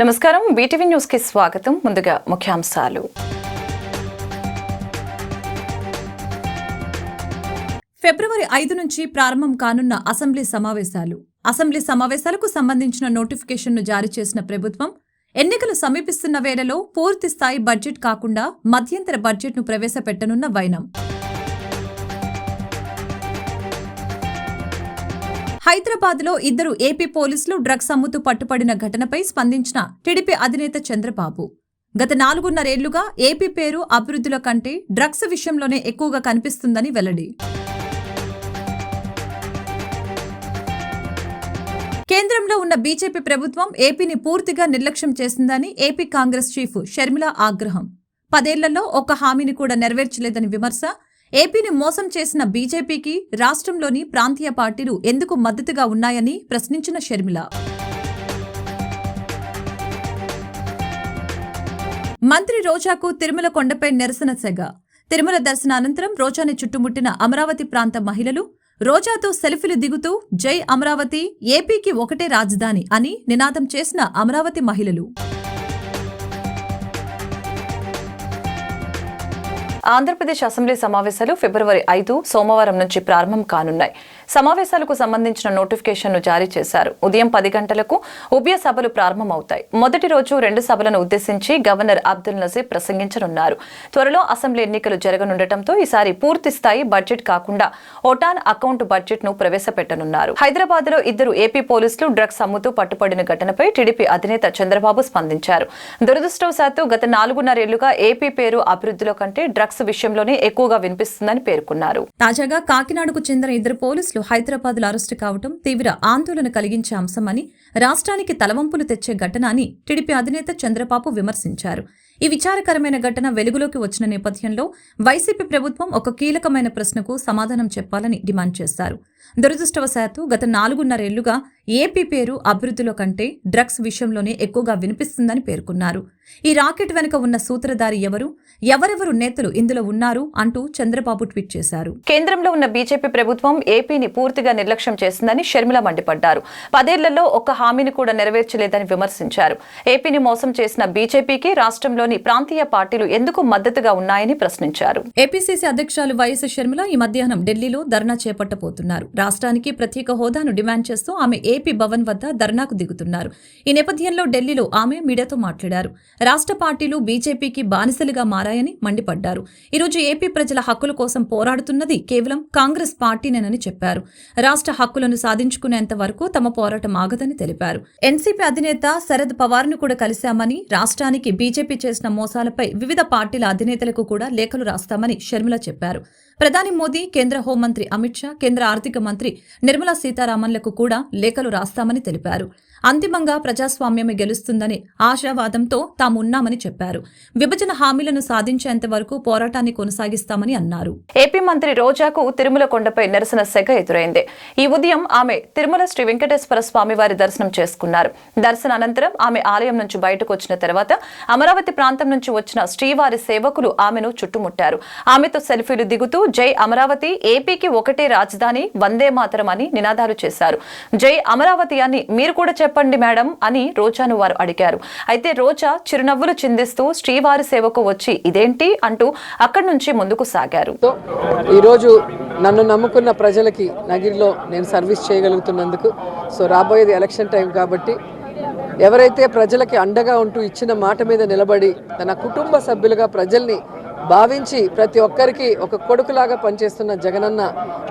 నమస్కారం, BTV news కి స్వాగతం. ముందుగా ముఖ్యాంశాలు. ఫిబ్రవరి 5 నుంచి ప్రారంభం కానున్న అసెంబ్లీ సమావేశాలకు సంబంధించిన నోటిఫికేషన్ను జారీ చేసిన ప్రభుత్వం ఎన్నికలు సమీపిస్తున్న వేళలో పూర్తి స్థాయి బడ్జెట్ కాకుండా మధ్యంతర బడ్జెట్ను ప్రవేశపెట్టనున్న వైనం. హైదరాబాద్లో 2 ఏపీ పోలీసులు డ్రగ్స్ అమ్ముతూ పట్టుపడిన ఘటనపై స్పందించిన టీడీపీ అధినేత చంద్రబాబు గత 4.5 ఏళ్లుగా ఏపీ పేరు అభివృద్ధిలో కంటే డ్రగ్స్ విషయంలోనే ఎక్కువగా కనిపిస్తుందని వెల్లడి. కేంద్రంలో ఉన్న బీజేపీ ప్రభుత్వం ఏపీని పూర్తిగా నిర్లక్ష్యం చేసిందని ఏపీ కాంగ్రెస్ చీఫ్ షర్మిల ఆగ్రహం. 10 ఏళ్లలో ఒక్క హామీని కూడా నెరవేర్చలేదని విమర్శ. ఏపీని మోసం చేసిన బీజేపీకి రాష్ట్రంలోని ప్రాంతీయ పార్టీలు ఎందుకు మద్దతుగా ఉన్నాయని ప్రశ్నించిన షర్మిల. మంత్రి రోజాకు తిరుమల కొండపై నిరసన సెగ. తిరుమల దర్శనానంతరం రోజాని చుట్టుముట్టిన అమరావతి ప్రాంత మహిళలు రోజాతో సెల్ఫీలు దిగుతూ జై అమరావతి, ఏపీకి ఒకటే రాజధాని అని నినాదం చేసిన అమరావతి మహిళలు. ఆంధ్రప్రదేశ్ అసెంబ్లీ సమావేశాలు ఫిబ్రవరి 5 సోమవారం నుంచి ప్రారంభం కానున్నాయి. సమావేశాలకు సంబంధించిన నోటిఫికేషన్ను జారీ చేశారు. ఉదయం 10 గంటలకు ఉభయ సభలు ప్రారంభమవుతాయి. మొదటి రోజు 2 సభలను ఉద్దేశించి గవర్నర్ అబ్దుల్ నజీర్ ప్రసంగించనున్నారు. త్వరలో అసెంబ్లీ ఎన్నికలు జరగనుండటంతో ఈసారి పూర్తి స్థాయి బడ్జెట్ కాకుండా ఓటాన్ అకౌంట్ బడ్జెట్ ను ప్రవేశపెట్టనున్నారు. హైదరాబాద్ లో 2 ఏపీ పోలీసులు డ్రగ్స్ అమ్ముతూ పట్టుపడిన ఘటనపై టీడీపీ అధినేత చంద్రబాబు స్పందించారు. దురదృష్టవశాత్తు గత 4.5 ఏళ్లుగా ఏపీ పేరు అభివృద్ధిలో కంటే డ్రగ్స్ విషయంలోనే ఎక్కువగా వినిపిస్తుందని పేర్కొన్నారు. తాజాగా కాకినాడకు చెందిన 2 పోలీసులు హైదరాబాద్ లో అరెస్టు కావడం తీవ్ర ఆందోళన కలిగించే అంశమని, రాష్ట్రానికి తలవంపులు తెచ్చే ఘటన అని టీడీపీ అధినేత చంద్రబాబు విమర్శించారు. ఈ విచారకరమైన ఘటన వెలుగులోకి వచ్చిన నేపథ్యంలో వైసీపీ ప్రభుత్వం ఒక కీలకమైన ప్రశ్నకు సమాధానం చెప్పాలని డిమాండ్ చేశారు. దురదృష్టవశాత్తు గత 4.5 ఏళ్లుగా ఏపీ పేరు అభివృద్ధిలో కంటే డ్రగ్స్ విషయంలోనే ఎక్కువగా వినిపిస్తుందని పేర్కొన్నారు. ఈ రాకెట్ వెనుక ఉన్న సూత్రధారి ఎవరెవరు నేతలు ఇందులో ఉన్నారు అంటూ చంద్రబాబు ట్వీట్ చేశారు. కేంద్రంలో ఉన్న బీజేపీ ప్రభుత్వం ఏపీని పూర్తిగా నిర్లక్ష్యం చేసిందని షర్మిల మండిపడ్డారు. 10 ఏళ్లలో ఒక్క హామీని కూడా నెరవేర్చలేదని విమర్శించారు. ఏపీని మోసం చేసిన బీజేపీకి రాష్ట్రంలోని ప్రాంతీయ పార్టీలు ఎందుకు మద్దతుగా ఉన్నాయని ప్రశ్నించారు. ఏపీసీసీ అధ్యక్షురాలు వైఎస్ షర్మిల ఈ మధ్యాహ్నం ఢిల్లీలో ధర్నా చేపట్టబోతున్నారు. రాష్ట్రానికి ప్రత్యేక హోదాను డిమాండ్ చేస్తూ ఆమె ఏపీ భవన్ వద్ద ధర్నాకు దిగుతున్నారు. ఈ నేపథ్యంలో ఢిల్లీలో ఆమె మీడియాతో మాట్లాడారు. రాష్ట్ర పార్టీలు బీజేపీకి బానిసలుగా మారాయని మండిపడ్డారు. ఈరోజు ఏపీ ప్రజల హక్కుల కోసం పోరాడుతున్నది కేవలం కాంగ్రెస్ పార్టీనేనని చెప్పారు. రాష్ట్ర హక్కులను సాధించుకునేంత వరకు తమ పోరాటం ఆగదని తెలిపారు. ఎన్సీపీ అధినేత శరద్ పవార్ ను కూడా కలిశామని, రాష్ట్రానికి బీజేపీ చేసిన మోసాలపై వివిధ పార్టీల అధినేతలకు కూడా లేఖలు రాస్తామని షర్మిల చెప్పారు. ప్రధాని మోదీ, కేంద్ర హోంమంత్రి అమిత్ షా, కేంద్ర ఆర్థిక మంత్రి నిర్మలా సీతారామన్లకు కూడా లేఖలు రాస్తామని తెలిపారు. అంతిమంగా ప్రజాస్వామ్యమే గెలుస్తుందనే ఆశావాదంతో తాము ఉన్నామని చెప్పారు. విభజన హామీలను సాధించేంత వరకు పోరాటాన్ని కొనసాగిస్తామని అన్నారు. ఏపీ మంత్రి రోజాకు తిరుమల కొండపై నిరసన సెగ ఎదురైంది. ఈ ఉదయం ఆమె తిరుమల శ్రీ వెంకటేశ్వర స్వామి వారి దర్శనం చేసుకున్నారు. దర్శనానంతరం ఆమె ఆలయం నుంచి బయటకు వచ్చిన తర్వాత అమరావతి ప్రాంతం నుంచి వచ్చిన శ్రీవారి సేవకులు ఆమెను చుట్టుముట్టారు. ఆమెతో సెల్ఫీలు దిగుతూ జై అమరావతి, ఏపీకి ఒకటే రాజధాని, వందే మాతరం అని నినాదాలు చేశారు. జై అమరావతి అని మీరు కూడా చెప్పండి మేడం అని రోజాను వారు అడిగారు. అయితే రోజా చిరునవ్వులు చిందిస్తూ శ్రీవారి సేవకు వచ్చి ఇదేంటి అంటూ అక్కడి నుంచి ముందుకు సాగారు. ఈరోజు నన్ను నమ్ముకున్న ప్రజలకి నగిరిలో నేను సర్వీస్ చేయగలుగుతున్నందుకు, సో రాబోయేది ఎలక్షన్ టైం కాబట్టి ఎవరైతే ప్రజలకి అండగా ఉంటూ ఇచ్చిన మాట మీద నిలబడి తన కుటుంబ సభ్యులుగా ప్రజల్ని భావించి ప్రతి ఒక్కరికి ఒక కొడుకులాగా పనిచేస్తున్న జగనన్న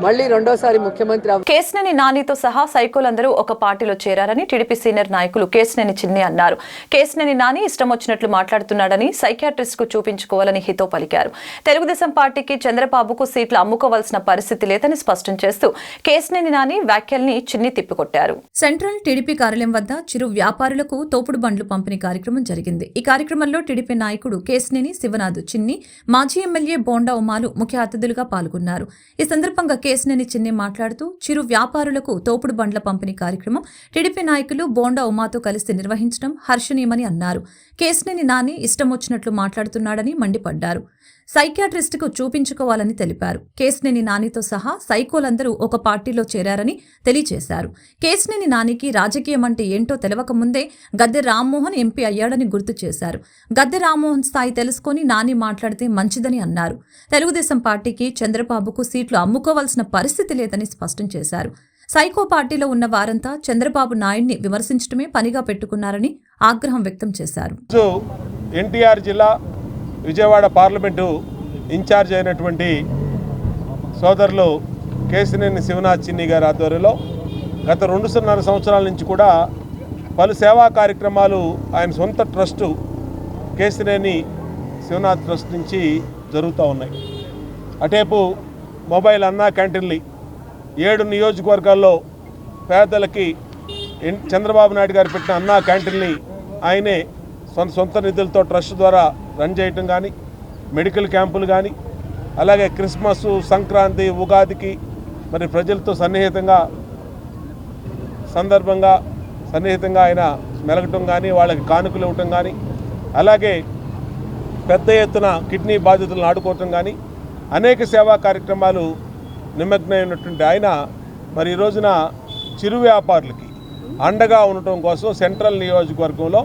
మళ్లీ రెండోసారి ముఖ్యమంత్రి. కేశినేని నానితో సహా సైకోలందరూ ఒక పార్టీలో చేరారని టీడీపీ సీనియర్ నాయకులు కేశినేని చిన్ని అన్నారు. కేశినేని నాని ఇష్టం వచ్చినట్లు మాట్లాడుతున్నాడని సైకియాట్రిస్ట్ కు చూపించుకోవాలని హితో పలికారు. తెలుగుదేశం పార్టీకి చంద్రబాబుకు సీట్లు అమ్ముకోవాల్సిన పరిస్థితి లేదని స్పష్టం చేస్తూ కేశినేని నాని వ్యాఖ్యల్ని చిన్ని తిప్పికొట్టారు. సెంట్రల్ టీడీపీ కార్యాలయం వద్ద చిరు వ్యాపారులకు తోపుడు బండ్లు పంపిణీ కార్యక్రమం జరిగింది. ఈ కార్యక్రమంలో టీడీపీ నాయకుడు కేశినేని శివనాథ్ చిన్ని, మాజీ ఎమ్మెల్యే బోండా ఉమాలు ముఖ్య అతిథులుగా పాల్గొన్నారు. ఈ సందర్భంగా కేశినేని చిన్ని మాట్లాడుతూ చిరు వ్యాపారులకు తోపుడు బండ్ల పంపిణీ కార్యక్రమం టీడీపీ నాయకులు బోండా ఉమాతో కలిసి నిర్వహించడం హర్షణీయమని అన్నారు. కేశినేని నాని ఇష్టం వచ్చినట్లు మాట్లాడుతున్నాడని మండిపడ్డారు. సైకియాట్రిస్టుకు చూపించుకోవాలని తెలిపారు. కేశినేని నానితో సహా సైకోలందరూ ఒక పార్టీలో చేరారని తెలియజేశారు. కేశినేని నానికి రాజకీయం అంటే ఏంటో తెలవకముందే గద్దె రామ్మోహన్ ఎంపీ అయ్యాడని గుర్తు చేశారు. గద్దె రామ్మోహన్ స్థాయి తెలుసుకొని నాని మాట్లాడితే మంచిదని అన్నారు. తెలుగుదేశం పార్టీకి చంద్రబాబుకు సీట్లు అమ్ముకోవాల్సిన పరిస్థితి లేదని స్పష్టం చేశారు. సైకో పార్టీలో ఉన్న వారంతా చంద్రబాబు నాయుడిని విమర్శించడమే పనిగా పెట్టుకున్నారని ఆగ్రహం వ్యక్తం చేశారు. ఎన్టీఆర్ జిల్లా విజయవాడ పార్లమెంటు ఇన్ఛార్జ్ అయినటువంటి సోదరులు కేశినేని శివనాథ్ చిన్ని గారి ఆధ్వర్యంలో గత 2.5 సంవత్సరాల నుంచి కూడా పలు సేవా కార్యక్రమాలు ఆయన సొంత ట్రస్టు కేశినేని శివనాథ్ ట్రస్ట్ నుంచి జరుగుతూ ఉన్నాయి. అటేపు మొబైల్ అన్నా క్యాంటీన్లు 7 నియోజకవర్గాల్లో పేదలకి చంద్రబాబు నాయుడు గారు పెట్టిన అన్నా క్యాంటీన్ని ఆయనే సొంత నిధులతో ట్రస్ట్ ద్వారా రన్ చేయటం కానీ, మెడికల్ క్యాంపులు కానీ, అలాగే క్రిస్మస్, సంక్రాంతి, ఉగాదికి మరి ప్రజలతో సన్నిహితంగా ఆయన మెలగటం కానీ, వాళ్ళకి కానుకలు ఇవ్వటం కానీ, అలాగే పెద్ద ఎత్తున కిడ్నీ బాధితులను ఆడుకోవటం కానీ అనేక సేవా కార్యక్రమాలు నిమగ్నమైనటువంటి ఆయన మరి ఈ రోజున చిరు వ్యాపారులకి అండగా ఉండటం కోసం సెంట్రల్ నియోజకవర్గంలో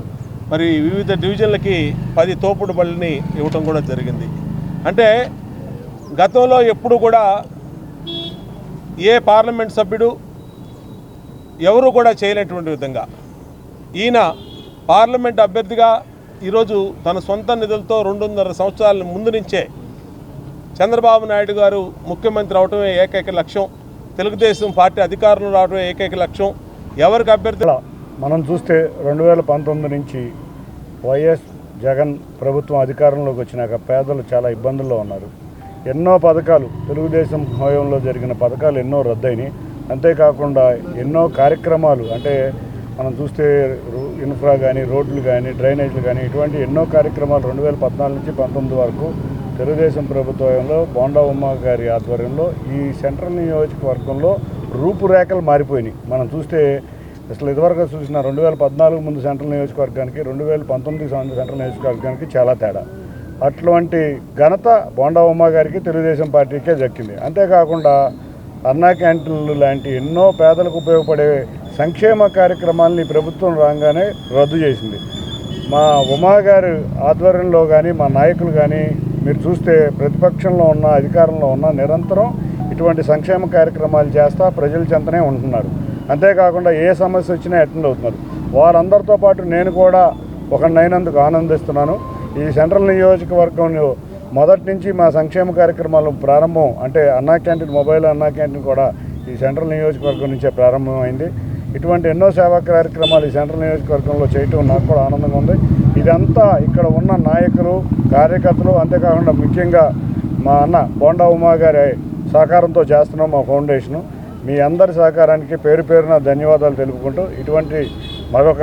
మరి వివిధ డివిజన్లకి 10 తోపుడు బళ్ళని ఇవ్వటం కూడా జరిగింది. అంటే గతంలో ఎప్పుడు కూడా ఏ పార్లమెంట్ సభ్యుడు ఎవరు కూడా చేయలేనటువంటి విధంగా ఈయన పార్లమెంట్ అభ్యర్థిగా ఈరోజు తన సొంత నిధులతో 2.5 సంవత్సరాల ముందు నుంచే చంద్రబాబు నాయుడు గారు ముఖ్యమంత్రి అవటమే ఏకైక లక్ష్యం, తెలుగుదేశం పార్టీ అధికారంలో రావడమే ఏకైక లక్ష్యం. ఎవరికి అభ్యర్థి మనం చూస్తే 2019 నుంచి వైఎస్ జగన్ ప్రభుత్వం అధికారంలోకి వచ్చినాక పేదలు చాలా ఇబ్బందుల్లో ఉన్నారు. ఎన్నో పథకాలు తెలుగుదేశం హయాంలో జరిగిన పథకాలు ఎన్నో రద్దయినాయి. అంతేకాకుండా ఎన్నో కార్యక్రమాలు అంటే మనం చూస్తే ఇన్ఫ్రా కానీ, రోడ్లు కానీ, డ్రైనేజీలు కానీ ఇటువంటి ఎన్నో కార్యక్రమాలు 2014 నుంచి 19 వరకు తెలుగుదేశం ప్రభుత్వంలో బోండా ఉమ్మ గారి ఆధ్వర్యంలో ఈ సెంట్రల్ నియోజకవర్గంలో రూపురేఖలు మారిపోయినాయి. మనం చూస్తే అసలు ఇదివరకు చూసిన 2014 ముందు సెంట్రల్ నియోజకవర్గానికి 2019 సెంట్రల్ నియోజకవర్గానికి చాలా తేడా. అటువంటి ఘనత బోండా ఉమ్మ గారికి తెలుగుదేశం పార్టీకే దక్కింది. అంతేకాకుండా అన్నా క్యాంటీన్లు లాంటి ఎన్నో పేదలకు ఉపయోగపడే సంక్షేమ కార్యక్రమాలని ప్రభుత్వం రాగానే రద్దు చేసింది. మా ఉమా గారి ఆధ్వర్యంలో కానీ మా నాయకులు కానీ మీరు చూస్తే ప్రతిపక్షంలో ఉన్న అధికారంలో ఉన్న నిరంతరం ఇటువంటి సంక్షేమ కార్యక్రమాలు చేస్తా ప్రజల చెంతనే ఉంటున్నారు. అంతేకాకుండా ఏ సమస్య వచ్చినా అటెండ్ అవుతున్నారు. వారందరితో పాటు నేను కూడా ఒకనైనందుకు ఆనందిస్తున్నాను. ఈ సెంట్రల్ నియోజకవర్గంలో మొదటి నుంచి మా సంక్షేమ కార్యక్రమాలు ప్రారంభం అంటే అన్నా క్యాంటీన్, మొబైల్ అన్నా క్యాంటీన్ కూడా ఈ సెంట్రల్ నియోజకవర్గం నుంచే ప్రారంభమైంది. ఇటువంటి ఎన్నో సేవా కార్యక్రమాలు ఈ సెంట్రల్ నియోజకవర్గంలో చేయటం నాకు కూడా ఆనందంగా ఉంది. ఇదంతా ఇక్కడ ఉన్న నాయకులు, కార్యకర్తలు, అంతేకాకుండా ముఖ్యంగా మా అన్న బోండా ఉమా గారి సహకారంతో చేస్తున్నాం మా ఫౌండేషను. మీ అందరి సహకారానికి పేరు పేరున ధన్యవాదాలు తెలుపుకుంటూ ఇటువంటి మరొక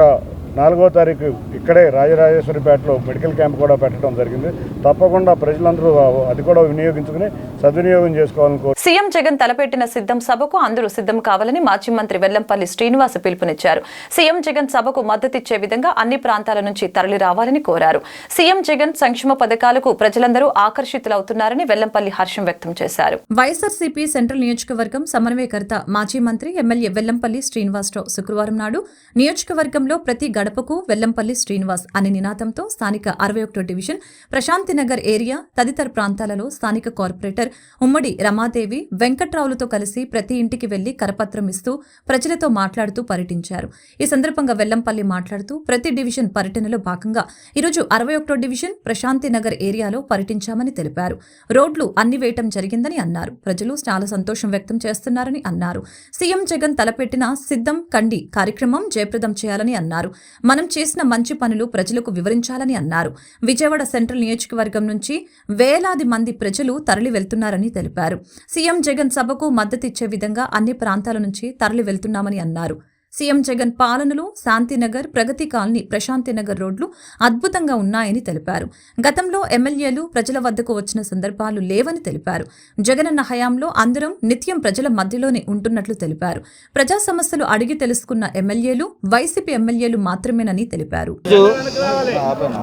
4వ తారీఖు ఇక్కడే రాజరాజేశ్వరిపేటలో మెడికల్ క్యాంప్ కూడా పెట్టడం జరిగింది. తప్పకుండా ప్రజలందరూ అది కూడా వినియోగించుకుని సద్వినియోగం చేసుకోవాలని కోరు. సీఎం జగన్ తలపెట్టిన సిద్ధం సభకు అందరూ సిద్ధం కావాలని మాజీ మంత్రి వెల్లంపల్లి శ్రీనివాస్ పిలుపునిచ్చారు. సీఎం జగన్ సభకు మద్దతిచ్చే విధంగా అన్ని ప్రాంతాల నుంచి తరలి రావాలని కోరారు. సీఎం జగన్ సంక్షేమ పథకాలకు ప్రజలందరూ ఆకర్షితులవుతున్నారని వెల్లంపల్లి హర్షం వ్యక్తం చేశారు. వైఎస్ఆర్సీపీ సెంట్రల్ నియోజకవర్గం సమన్వయకర్త మాజీ మంత్రి ఎమ్మెల్యే వెల్లంపల్లి శ్రీనివాసరావు శుక్రవారం నాడు నియోజకవర్గంలో ప్రతి గడపకు వెల్లంపల్లి శ్రీనివాస్ అనే నినాదంతో స్థానిక 61వ డివిజన్ ప్రశాంతినగర్ ఏరియా తదితర ప్రాంతాలలో స్థానిక కార్పొరేటర్ ఉమ్మడి రమాదేవి వెంకట్రావులతో కలిసి ప్రతి ఇంటికి వెళ్లి కరపత్రం ఇస్తూ ప్రజలతో మాట్లాడుతూ పర్యటించారు. ఈ సందర్భంగా వెల్లంపల్లి మాట్లాడుతూ ప్రతి డివిజన్ పర్యటనలో భాగంగా ఈరోజు 61వ డివిజన్ ప్రశాంతినగర్ ఏరియాలో పర్యటించామని తెలిపారు. రోడ్లు అన్ని వేయటం జరిగిందని అన్నారు. ప్రజలు చాలా సంతోషం వ్యక్తం చేస్తున్నారని అన్నారు. సీఎం జగన్ తలపెట్టిన సిద్ధం కండి కార్యక్రమం జయప్రదం చేయాలని అన్నారు. మనం చేసిన మంచి పనులు ప్రజలకు వివరించాలని అన్నారు. విజయవాడ సెంట్రల్ నియోజకవర్గం నుంచి వేలాది మంది ప్రజలు తరలి వెళ్తున్నారని తెలిపారు. సీఎం జగన్ సభకు మద్దతిచ్చే విధంగా అన్ని ప్రాంతాల నుంచి తరలి వెళ్తున్నామని అన్నారు. సీఎం జగన్ పాలనలో శాంతినగర్, ప్రగతి కాలనీ, ప్రశాంతినగర్ రోడ్లు అద్భుతంగా ఉన్నాయని తెలిపారు. గతంలో ఎమ్మెల్యేలు ప్రజల వద్దకు వచ్చిన సందర్భాలు లేవని తెలిపారు. జగనన్న హయాంలో అందరం నిత్యం ప్రజల మధ్యలోనే ఉంటున్నట్లు తెలిపారు. ప్రజా సమస్యలు అడిగి తెలుసుకున్న ఎమ్మెల్యేలు వైసీపీ ఎమ్మెల్యేలు మాత్రమేనని తెలిపారు.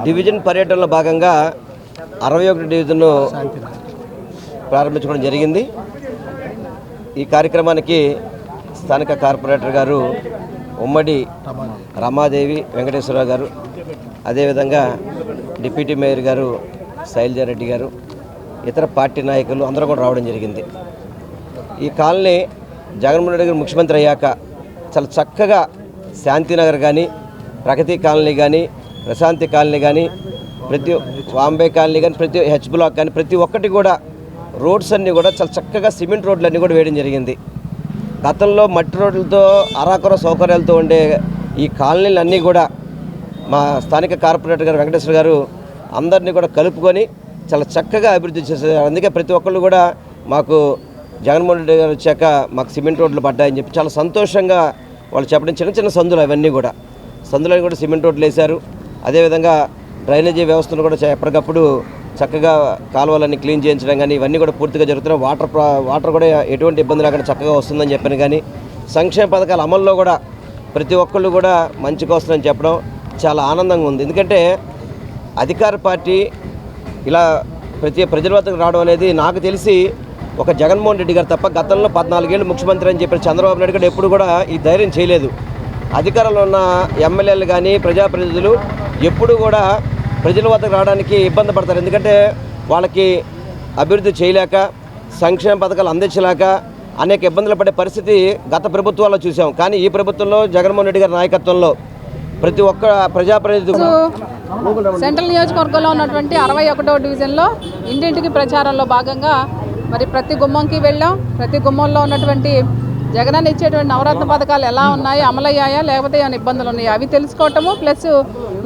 డివిజన్ పర్యటనలో భాగంగా 61 డివిజన్ను ప్రారంభించుకోవడం జరిగింది. ఈ కార్యక్రమానికి స్థానిక కార్పొరేటర్ గారు ఉమ్మడి రమాదేవి వెంకటేశ్వరరావు గారు, అదేవిధంగా డిప్యూటీ మేయర్ గారు శైలజారెడ్డి గారు, ఇతర పార్టీ నాయకులు అందరూ కూడా రావడం జరిగింది. ఈ కాలనీ జగన్మోహన్ రెడ్డి గారు ముఖ్యమంత్రి అయ్యాక చాలా చక్కగా శాంతినగర్ కానీ, ప్రగతి కాలనీ కానీ, ప్రశాంతి కాలనీ కానీ, ప్రతి వాంబే కాలనీ కానీ, ప్రతి హెచ్ బ్లాక్ కానీ ప్రతి ఒక్కటి కూడా రోడ్స్ అన్నీ కూడా చాలా చక్కగా సిమెంట్ రోడ్లు అన్నీ కూడా వేయడం జరిగింది. గతంలో మట్టి రోడ్లతో అరాకొర సౌకర్యాలతో ఉండే ఈ కాలనీలు అన్నీ కూడా మా స్థానిక కార్పొరేటర్ గారు వెంకటేశ్వర గారు అందరినీ కూడా కలుపుకొని చాలా చక్కగా అభివృద్ధి చేశారు. అందుకే ప్రతి ఒక్కళ్ళు కూడా మాకు జగన్మోహన్ రెడ్డి గారు వచ్చాక మాకు సిమెంట్ రోడ్లు పడ్డాయని చెప్పి చాలా సంతోషంగా వాళ్ళు చెప్పడం. చిన్న చిన్న సందులు అవన్నీ కూడా సందులని కూడా సిమెంట్ రోడ్లు వేశారు. అదేవిధంగా డ్రైనేజీ వ్యవస్థను కూడా ఎప్పటికప్పుడు చక్కగా కాలువలన్నీ క్లీన్ చేయించడం కానీ ఇవన్నీ కూడా పూర్తిగా జరుగుతున్నాయి. వాటర్ కూడా ఎటువంటి ఇబ్బంది లేకుండా చక్కగా వస్తుందని చెప్పాను. కానీ సంక్షేమ పథకాల అమల్లో కూడా ప్రతి ఒక్కళ్ళు కూడా మంచిగా వస్తుందని చెప్పడం చాలా ఆనందంగా ఉంది. ఎందుకంటే అధికార పార్టీ ఇలా ప్రజల వద్దకు రావడం అనేది నాకు తెలిసి ఒక జగన్మోహన్ రెడ్డి గారు తప్ప గతంలో 14 ఏళ్ళు ముఖ్యమంత్రి అని చెప్పిన చంద్రబాబు నాయుడు గారు ఎప్పుడు కూడా ఈ ధైర్యం చేయలేదు. అధికారంలో ఉన్న ఎమ్మెల్యేలు కానీ ప్రజాప్రతినిధులు ఎప్పుడు కూడా ప్రజల వద్దకు రావడానికి ఇబ్బంది పడతారు. ఎందుకంటే వాళ్ళకి అభివృద్ధి చేయలేక, సంక్షేమ పథకాలు అందించలేక అనేక ఇబ్బందులు పడే పరిస్థితి గత ప్రభుత్వాల్లో చూసాం. కానీ ఈ ప్రభుత్వంలో జగన్మోహన్ రెడ్డి గారి నాయకత్వంలో ప్రతి ఒక్క ప్రజాప్రతినిధి సెంట్రల్ నియోజకవర్గంలో ఉన్నటువంటి 61వ డివిజన్లో ఇంటింటికి ప్రచారంలో భాగంగా మరి ప్రతి గుమ్మంకి వెళ్ళాం. ప్రతి గుమ్మంలో ఉన్నటువంటి జగనన్న ఇచ్చేటువంటి నవరత్న పథకాలు ఎలా ఉన్నాయి, అమలయ్యాయా, లేకపోతే ఏమైనా ఇబ్బందులు ఉన్నాయా అవి తెలుసుకోవటము, ప్లస్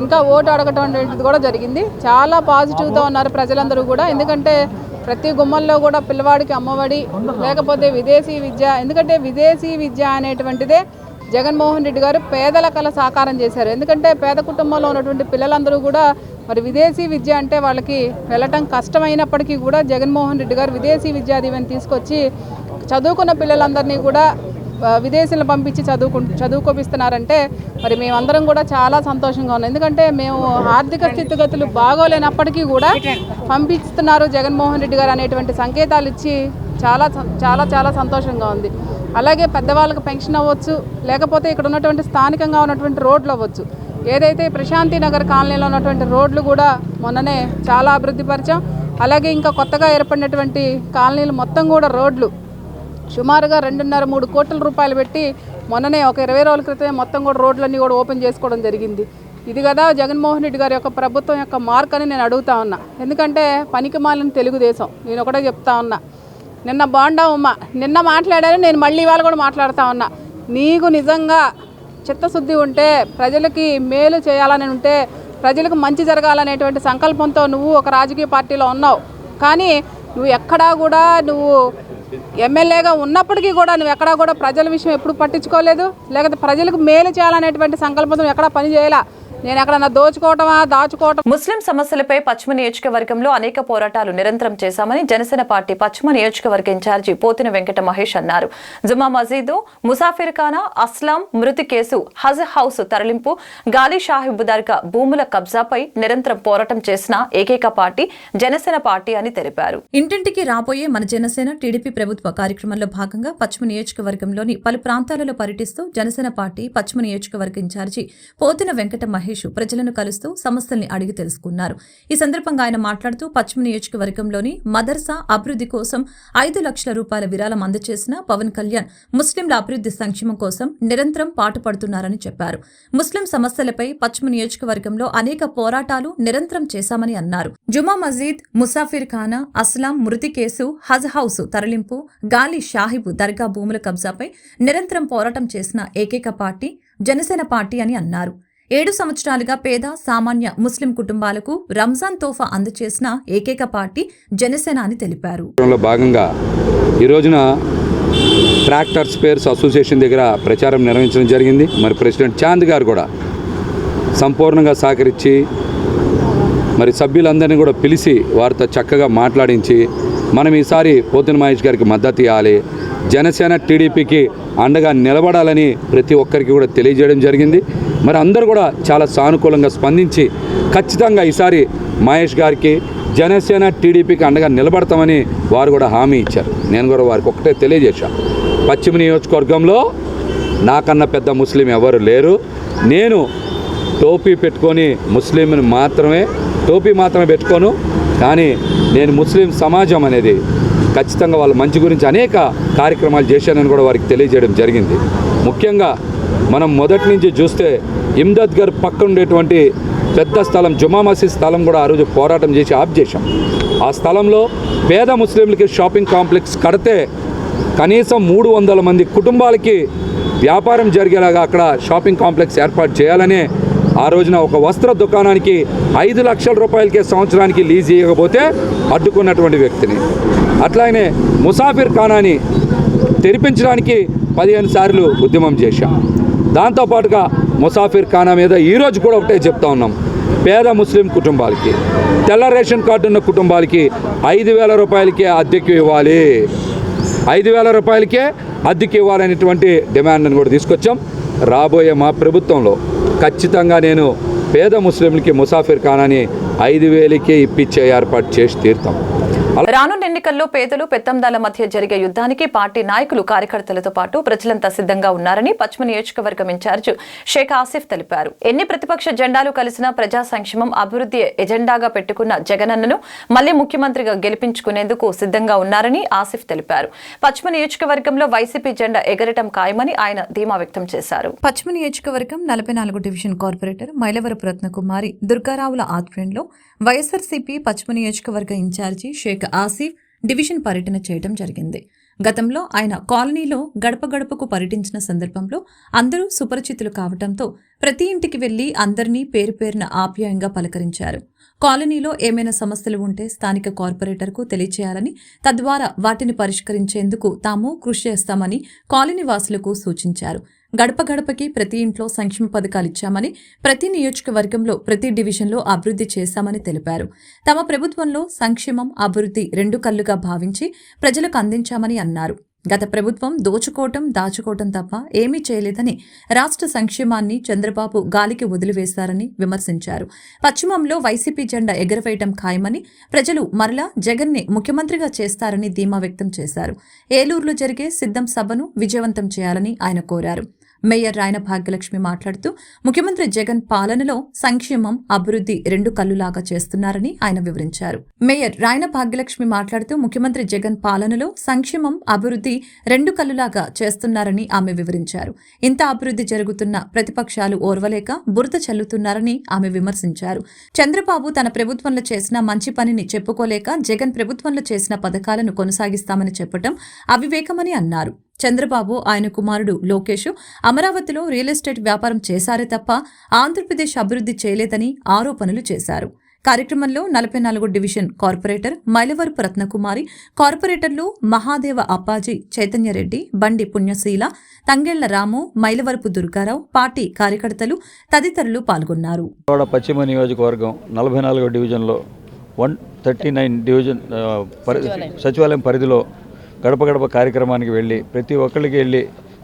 ఇంకా ఓటు అడగటం అనేటిది కూడా జరిగింది. చాలా పాజిటివ్గా ఉన్నారు ప్రజలందరూ కూడా. ఎందుకంటే ప్రతి గుమ్మంలో కూడా పిల్లవాడికి అమ్మఒడి, లేకపోతే విదేశీ విద్య. ఎందుకంటే విదేశీ విద్య అనేటువంటిదే జగన్మోహన్ రెడ్డి గారు పేదల కళ సాకారం చేశారు. ఎందుకంటే పేద కుటుంబంలో ఉన్నటువంటి పిల్లలందరూ కూడా మరి విదేశీ విద్య అంటే వాళ్ళకి వెళ్ళటం కష్టమైనప్పటికీ కూడా జగన్మోహన్ రెడ్డి గారు విదేశీ విద్యా దీవెన తీసుకొచ్చి చదువుకున్న పిల్లలందరినీ కూడా విదేశీలు పంపించి చదువుకోపిస్తున్నారంటే మరి మేమందరం కూడా చాలా సంతోషంగా ఉన్నాం. ఎందుకంటే మేము ఆర్థిక స్థితిగతులు బాగోలేనప్పటికీ కూడా పంపిస్తున్నారు జగన్మోహన్ రెడ్డి గారు అనేటువంటి సంకేతాలు ఇచ్చి చాలా చాలా చాలా సంతోషంగా ఉంది. అలాగే పెద్దవాళ్ళకి పెన్షన్ అవ్వచ్చు, లేకపోతే ఇక్కడ ఉన్నటువంటి స్థానికంగా ఉన్నటువంటి రోడ్లు అవ్వచ్చు. ఏదైతే ప్రశాంతి నగర్ కాలనీలో ఉన్నటువంటి రోడ్లు కూడా మొన్ననే చాలా అభివృద్ధి పరిచాం. అలాగే ఇంకా కొత్తగా ఏర్పడినటువంటి కాలనీలు మొత్తం కూడా రోడ్లు సుమారుగా 2.5-3 కోట్ల రూపాయలు పెట్టి మొన్ననే ఒక 20 రోజుల క్రితమే మొత్తం కూడా రోడ్లన్నీ కూడా ఓపెన్ చేసుకోవడం జరిగింది. ఇది కదా జగన్మోహన్ రెడ్డి గారి యొక్క ప్రభుత్వం యొక్క మార్క్ అని నేను అడుగుతా ఉన్నా. ఎందుకంటే పనికి మాలిన తెలుగుదేశం నేను ఒకటే చెప్తా ఉన్నా. నిన్న బాండా ఉమ్మ నిన్న మాట్లాడాను, నేను మళ్ళీ ఇవాళ కూడా మాట్లాడుతూ ఉన్నా. నీకు నిజంగా చిత్తశుద్ధి ఉంటే, ప్రజలకి మేలు చేయాలని ఉంటే, ప్రజలకు మంచి జరగాలనేటువంటి సంకల్పంతో నువ్వు ఒక రాజకీయ పార్టీలో ఉన్నావు. కానీ నువ్వు ఎక్కడా కూడా నువ్వు ఎమ్మెల్యేగా ఉన్నప్పటికీ కూడా నువ్వు ఎక్కడా కూడా ప్రజల విషయం ఎప్పుడు పట్టించుకోలేదు, లేకపోతే ప్రజలకు మేలు చేయాలనేటువంటి సంకల్పంతో ఎక్కడా పని చేయాలా. నేను ఎక్కడన్నా దాచుకోవటం. ముస్లిం సమస్యలపై పశ్చిమ నియోజకవర్గంలో అనేక పోరాటాలు నిరంతరం చేశామని జనసేన పార్టీ పశ్చిమ నియోజకవర్గ ఇన్ఛార్జి పోతిన వెంకట మహేష్ అన్నారు. జుమా మసీదు, ముసాఫిర్ ఖానా, అస్లాం మృతి కేసు, హజ్ హౌస్ తరలింపు, గాలి షాహిబ్ దర్గా భూముల కబ్జాపై నిరంతరం పోరాటం చేసిన ఏకైక పార్టీ జనసేన పార్టీ అని తెలిపారు. ఇంటింటికి రాబోయే మన జనసేన టీడీపీ ప్రభుత్వ కార్యక్రమంలో భాగంగా పశ్చిమ నియోజకవర్గంలోని పలు ప్రాంతాలలో పర్యటిస్తూ జనసేన పార్టీ పశ్చిమ నియోజకవర్గ ఇన్ఛార్జి పోతిన వెంకట మహేష్ ప్రజలను కలుస్తూ సమస్యల్ని అడిగి తెలుసుకున్నారు. ఈ సందర్భంగా ఆయన మాట్లాడుతూ పశ్చిమ నియోజకవర్గంలోని మదర్సా అభివృద్ధి కోసం 5 లక్షల రూపాయల విరాళం అందజేసిన పవన్ కళ్యాణ్ ముస్లింల అభివృద్ధి సంక్షేమం కోసం నిరంతరం పాటుపడుతున్నారని చెప్పారు. ముస్లిం సమస్యలపై పశ్చిమ నియోజకవర్గంలో అనేక పోరాటాలు నిరంతరం చేశామని అన్నారు. జుమా మసీద్, ముసాఫిర్ ఖానా, అస్లాం మృతి కేసు, హజ్ హౌస్ తరలింపు, గాలి షాహిబ్ దర్గా భూముల కబ్జాపై నిరంతరం పోరాటం చేసిన ఏకైక పార్టీ జనసేన పార్టీ అని అన్నారు. 7 సంవత్సరాలుగా పేద సామాన్య ముస్లిం కుటుంబాలకు రంజాన్ తోఫా అందజేసిన ఏకైక పార్టీ జనసేన అని తెలిపారు. భాగంగా ఈ రోజున ట్రాక్టర్ స్పేర్స్ అసోసియేషన్ దగ్గర ప్రచారం నిర్వహించడం జరిగింది. మరి ప్రెసిడెంట్ చాంద్ గారు కూడా సంపూర్ణంగా సహకరించి మరి సభ్యులందరినీ కూడా పిలిచి వారితో చక్కగా మాట్లాడించి మనం ఈసారి పోతిన మహేష్ గారికి మద్దతు ఇవ్వాలి, జనసేన టీడీపీకి అండగా నిలబడాలని ప్రతి ఒక్కరికి కూడా తెలియజేయడం జరిగింది. మరి అందరూ కూడా చాలా సానుకూలంగా స్పందించి ఖచ్చితంగా ఈసారి మహేష్ గారికి జనసేన టీడీపీకి అండగా నిలబడతామని వారు కూడా హామీ ఇచ్చారు. నేను కూడా వారికి ఒకటే తెలియజేశాను, పశ్చిమ నియోజకవర్గంలో నాకన్నా పెద్ద ముస్లిం ఎవరు లేరు. నేను టోపీ పెట్టుకొని ముస్లింని మాత్రమే పెట్టుకోను, కానీ నేను ముస్లిం సమాజం అనేది ఖచ్చితంగా వాళ్ళ మంచి గురించి అనేక కార్యక్రమాలు చేశానని కూడా వారికి తెలియజేయడం జరిగింది. ముఖ్యంగా మనం మొదటి నుంచి చూస్తే ఇమ్దద్గర్ పక్కన ఉండేటువంటి పెద్ద స్థలం జుమా మసీద్ స్థలం కూడా ఆ రోజు పోరాటం చేసి ఆఫ్ చేశాం. ఆ స్థలంలో పేద ముస్లింలకి షాపింగ్ కాంప్లెక్స్ కడితే కనీసం 300 మంది కుటుంబాలకి వ్యాపారం జరిగేలాగా అక్కడ షాపింగ్ కాంప్లెక్స్ ఏర్పాటు చేయాలనే ఆ రోజున ఒక వస్త్ర దుకాణానికి 5 లక్షల రూపాయలకే సంవత్సరానికి లీజ్ ఇవ్వకపోతే అడ్డుకున్నటువంటి వ్యక్తిని. అట్లానే ముసాఫిర్ ఖానాని తెరిపించడానికి 15 సార్లు ఉద్యమం చేశాం. దాంతోపాటుగా ముసాఫిర్ ఖానా మీద ఈరోజు కూడా ఒకటే చెప్తా ఉన్నాం, పేద ముస్లిం కుటుంబాలకి, తెల్ల రేషన్ కార్డు ఉన్న కుటుంబాలకి 5,000 రూపాయలకే అద్దెకు ఇవ్వాలి, 5,000 రూపాయలకే అద్దెకి ఇవ్వాలనేటువంటి డిమాండ్ని కూడా తీసుకొచ్చాం. రాబోయే మా ప్రభుత్వంలో ఖచ్చితంగా నేను పేద ముస్లింలకి ముసాఫిర్ ఖానాని 5,000కే ఇప్పించే ఏర్పాటు చేసి తీరుతాం. రానున్న ఎన్నికల్లో పేదలు పెత్తందాల మధ్య జరిగే యుద్ధానికి పార్టీ నాయకులు కార్యకర్తలతో పాటు ప్రజలంతా సిద్ధంగా ఉన్నారని పశ్చిమ నియోజకవర్గం ఇన్ఛార్జ్ షేక్ ఆసిఫ్ తెలిపారు. ఎన్ని ప్రతిపక్ష జెండాలు కలిసినా ప్రజా సంక్షేమం అభివృద్ధి ఎజెండాగా పెట్టుకున్న జగనన్నను మళ్లీ ముఖ్యమంత్రిగా గెలిపించుకునేందుకు సిద్ధంగా ఉన్నారని ఆసిఫ్ తెలిపారు. పశ్చిమ నియోజకవర్గంలో వైసీపీ జెండా ఎగరటం ఖాయమని ఆయన ధీమా వ్యక్తం చేశారు. పశ్చిమ నియోజకవర్గం 44 డివిజన్ కార్పొరేటర్ మైలవరపు రత్నకుమారి దుర్గారావుల ఆధ్వర్యంలో వైఎస్ఆర్సీపీ పశ్చిమ నియోజకవర్గ ఇన్ఛార్జి షేక్ ఆసిఫ్ డివిజన్ పర్యటన చేయడం జరిగింది. గతంలో ఆయన కాలనీలో గడప గడపకు పర్యటించిన సందర్భంలో అందరూ సుపరిచితులు కావడంతో ప్రతి ఇంటికి వెళ్లి అందరినీ పేరు పేరున ఆప్యాయంగా పలకరించారు. కాలనీలో ఏమైనా సమస్యలు ఉంటే స్థానిక కార్పొరేటర్కు తెలియచేయాలని, తద్వారా వాటిని పరిష్కరించేందుకు తాము కృషి చేస్తామని కాలనీ వాసులకు సూచించారు. గడప గడపకి ప్రతి ఇంట్లో సంక్షేమ పథకాలు ఇచ్చామని, ప్రతి నియోజకవర్గంలో ప్రతి డివిజన్లో అభివృద్ధి చేశామని తెలిపారు. తమ ప్రభుత్వంలో సంక్షేమం అభివృద్ధి 2 కళ్లుగా భావించి ప్రజలకు అందించామని అన్నారు. గత ప్రభుత్వం దోచుకోవటం దాచుకోవటం తప్ప ఏమీ చేయలేదని, రాష్ట్ర సంక్షేమాన్ని చంద్రబాబు గాలికి వదిలివేశారని విమర్శించారు. పశ్చిమంలో వైసీపీ జెండా ఎగరవేయటం ఖాయమని, ప్రజలు మరలా జగన్నే ముఖ్యమంత్రిగా చేస్తారని ధీమా వ్యక్తం చేశారు. ఏలూరులో జరిగే సిద్ధం సభను విజయవంతం చేయాలని ఆయన కోరారు. మేయర్ రాయన భాగ్యలక్ష్మి మాట్లాడుతూ ముఖ్యమంత్రి జగన్ పాలనలో సంక్షేమం అభివృద్ధి 2 కళ్లులాగా చేస్తున్నారని ఆయన వివరించారు. మేయర్ రాయన భాగ్యలక్ష్మి మాట్లాడుతూ ముఖ్యమంత్రి జగన్ పాలనలో సంక్షేమం అభివృద్ధి 2 కళ్లులాగా చేస్తున్నారని ఆమె వివరించారు. ఇంత అభివృద్ధి జరుగుతున్న ప్రతిపక్షాలు ఓర్వలేక బురద చల్లుతున్నారని ఆమె విమర్శించారు. చంద్రబాబు తన ప్రభుత్వంలో చేసిన మంచి పనిని చెప్పుకోలేక జగన్ ప్రభుత్వంలో చేసిన పథకాలను కొనసాగిస్తామని చెప్పడం అవివేకమని అన్నారు. చంద్రబాబు ఆయన కుమారుడు లోకేష్ అమరావతిలో రియల్ ఎస్టేట్ వ్యాపారం చేశారే తప్ప ఆంధ్రప్రదేశ్ అభివృద్ధి చేయలేదని ఆరోపణలు చేశారు. కార్యక్రమంలో 44 డివిజన్ కార్పొరేటర్ మైలవరపు రత్నకుమారి, కార్పొరేటర్లు మహాదేవ అప్పాజీ, చైతన్యరెడ్డి, బండి పుణ్యశీల, తంగెళ్ల రాము, మైలవరపు దుర్గారావు, పార్టీ కార్యకర్తలు తదితరులు పాల్గొన్నారు. పశ్చిమ నియోజకవర్గం 44 డివిజన్లో 139 డివిజన్ సచివాలయం పరిధిలో గడప గడప కార్యక్రమానికి వెళ్ళి ప్రతి ఒక్కరికి వెళ్ళి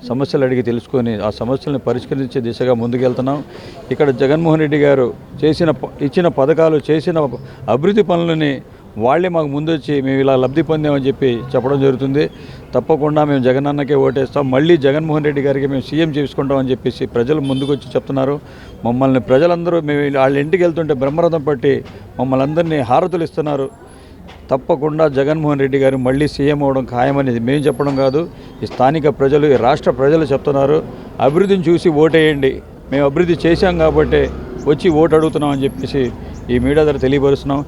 సమస్యలు అడిగి తెలుసుకొని ఆ సమస్యలను పరిష్కరించే దిశగా ముందుకెళ్తున్నాం. ఇక్కడ జగన్మోహన్ రెడ్డి గారు ఇచ్చిన పథకాలు, చేసిన అభివృద్ధి పనులని వాళ్ళే మాకు ముందొచ్చి మేము ఇలా లబ్ధి పొందామని చెప్పి చెప్పడం జరుగుతుంది. తప్పకుండా మేము జగనన్నకే ఓటేస్తాం, మళ్ళీ జగన్మోహన్ రెడ్డి గారికి మేము సీఎం చేసుకుంటామని చెప్పేసి ప్రజలు ముందుకొచ్చి చెప్తున్నారు. మమ్మల్ని ప్రజలందరూ మేము వాళ్ళ ఇంటికి వెళ్తుంటే బ్రహ్మరథం పట్టి మమ్మల్ని అందరినీ హారతులు ఇస్తున్నారు. తప్పకుండా జగన్మోహన్ రెడ్డి గారు మళ్ళీ సీఎం అవడం ఖాయమనేది మేము చెప్పడం కాదు, ఈ స్థానిక ప్రజలు, ఈ రాష్ట్ర ప్రజలు చెప్తున్నారు. అభివృద్ధిని చూసి ఓటేయండి, మేము అభివృద్ధి చేశాం కాబట్టి వచ్చి ఓటు అడుగుతున్నాం అని చెప్పేసి ఈ మీడియా ద్వారా తెలియపరుస్తున్నాం.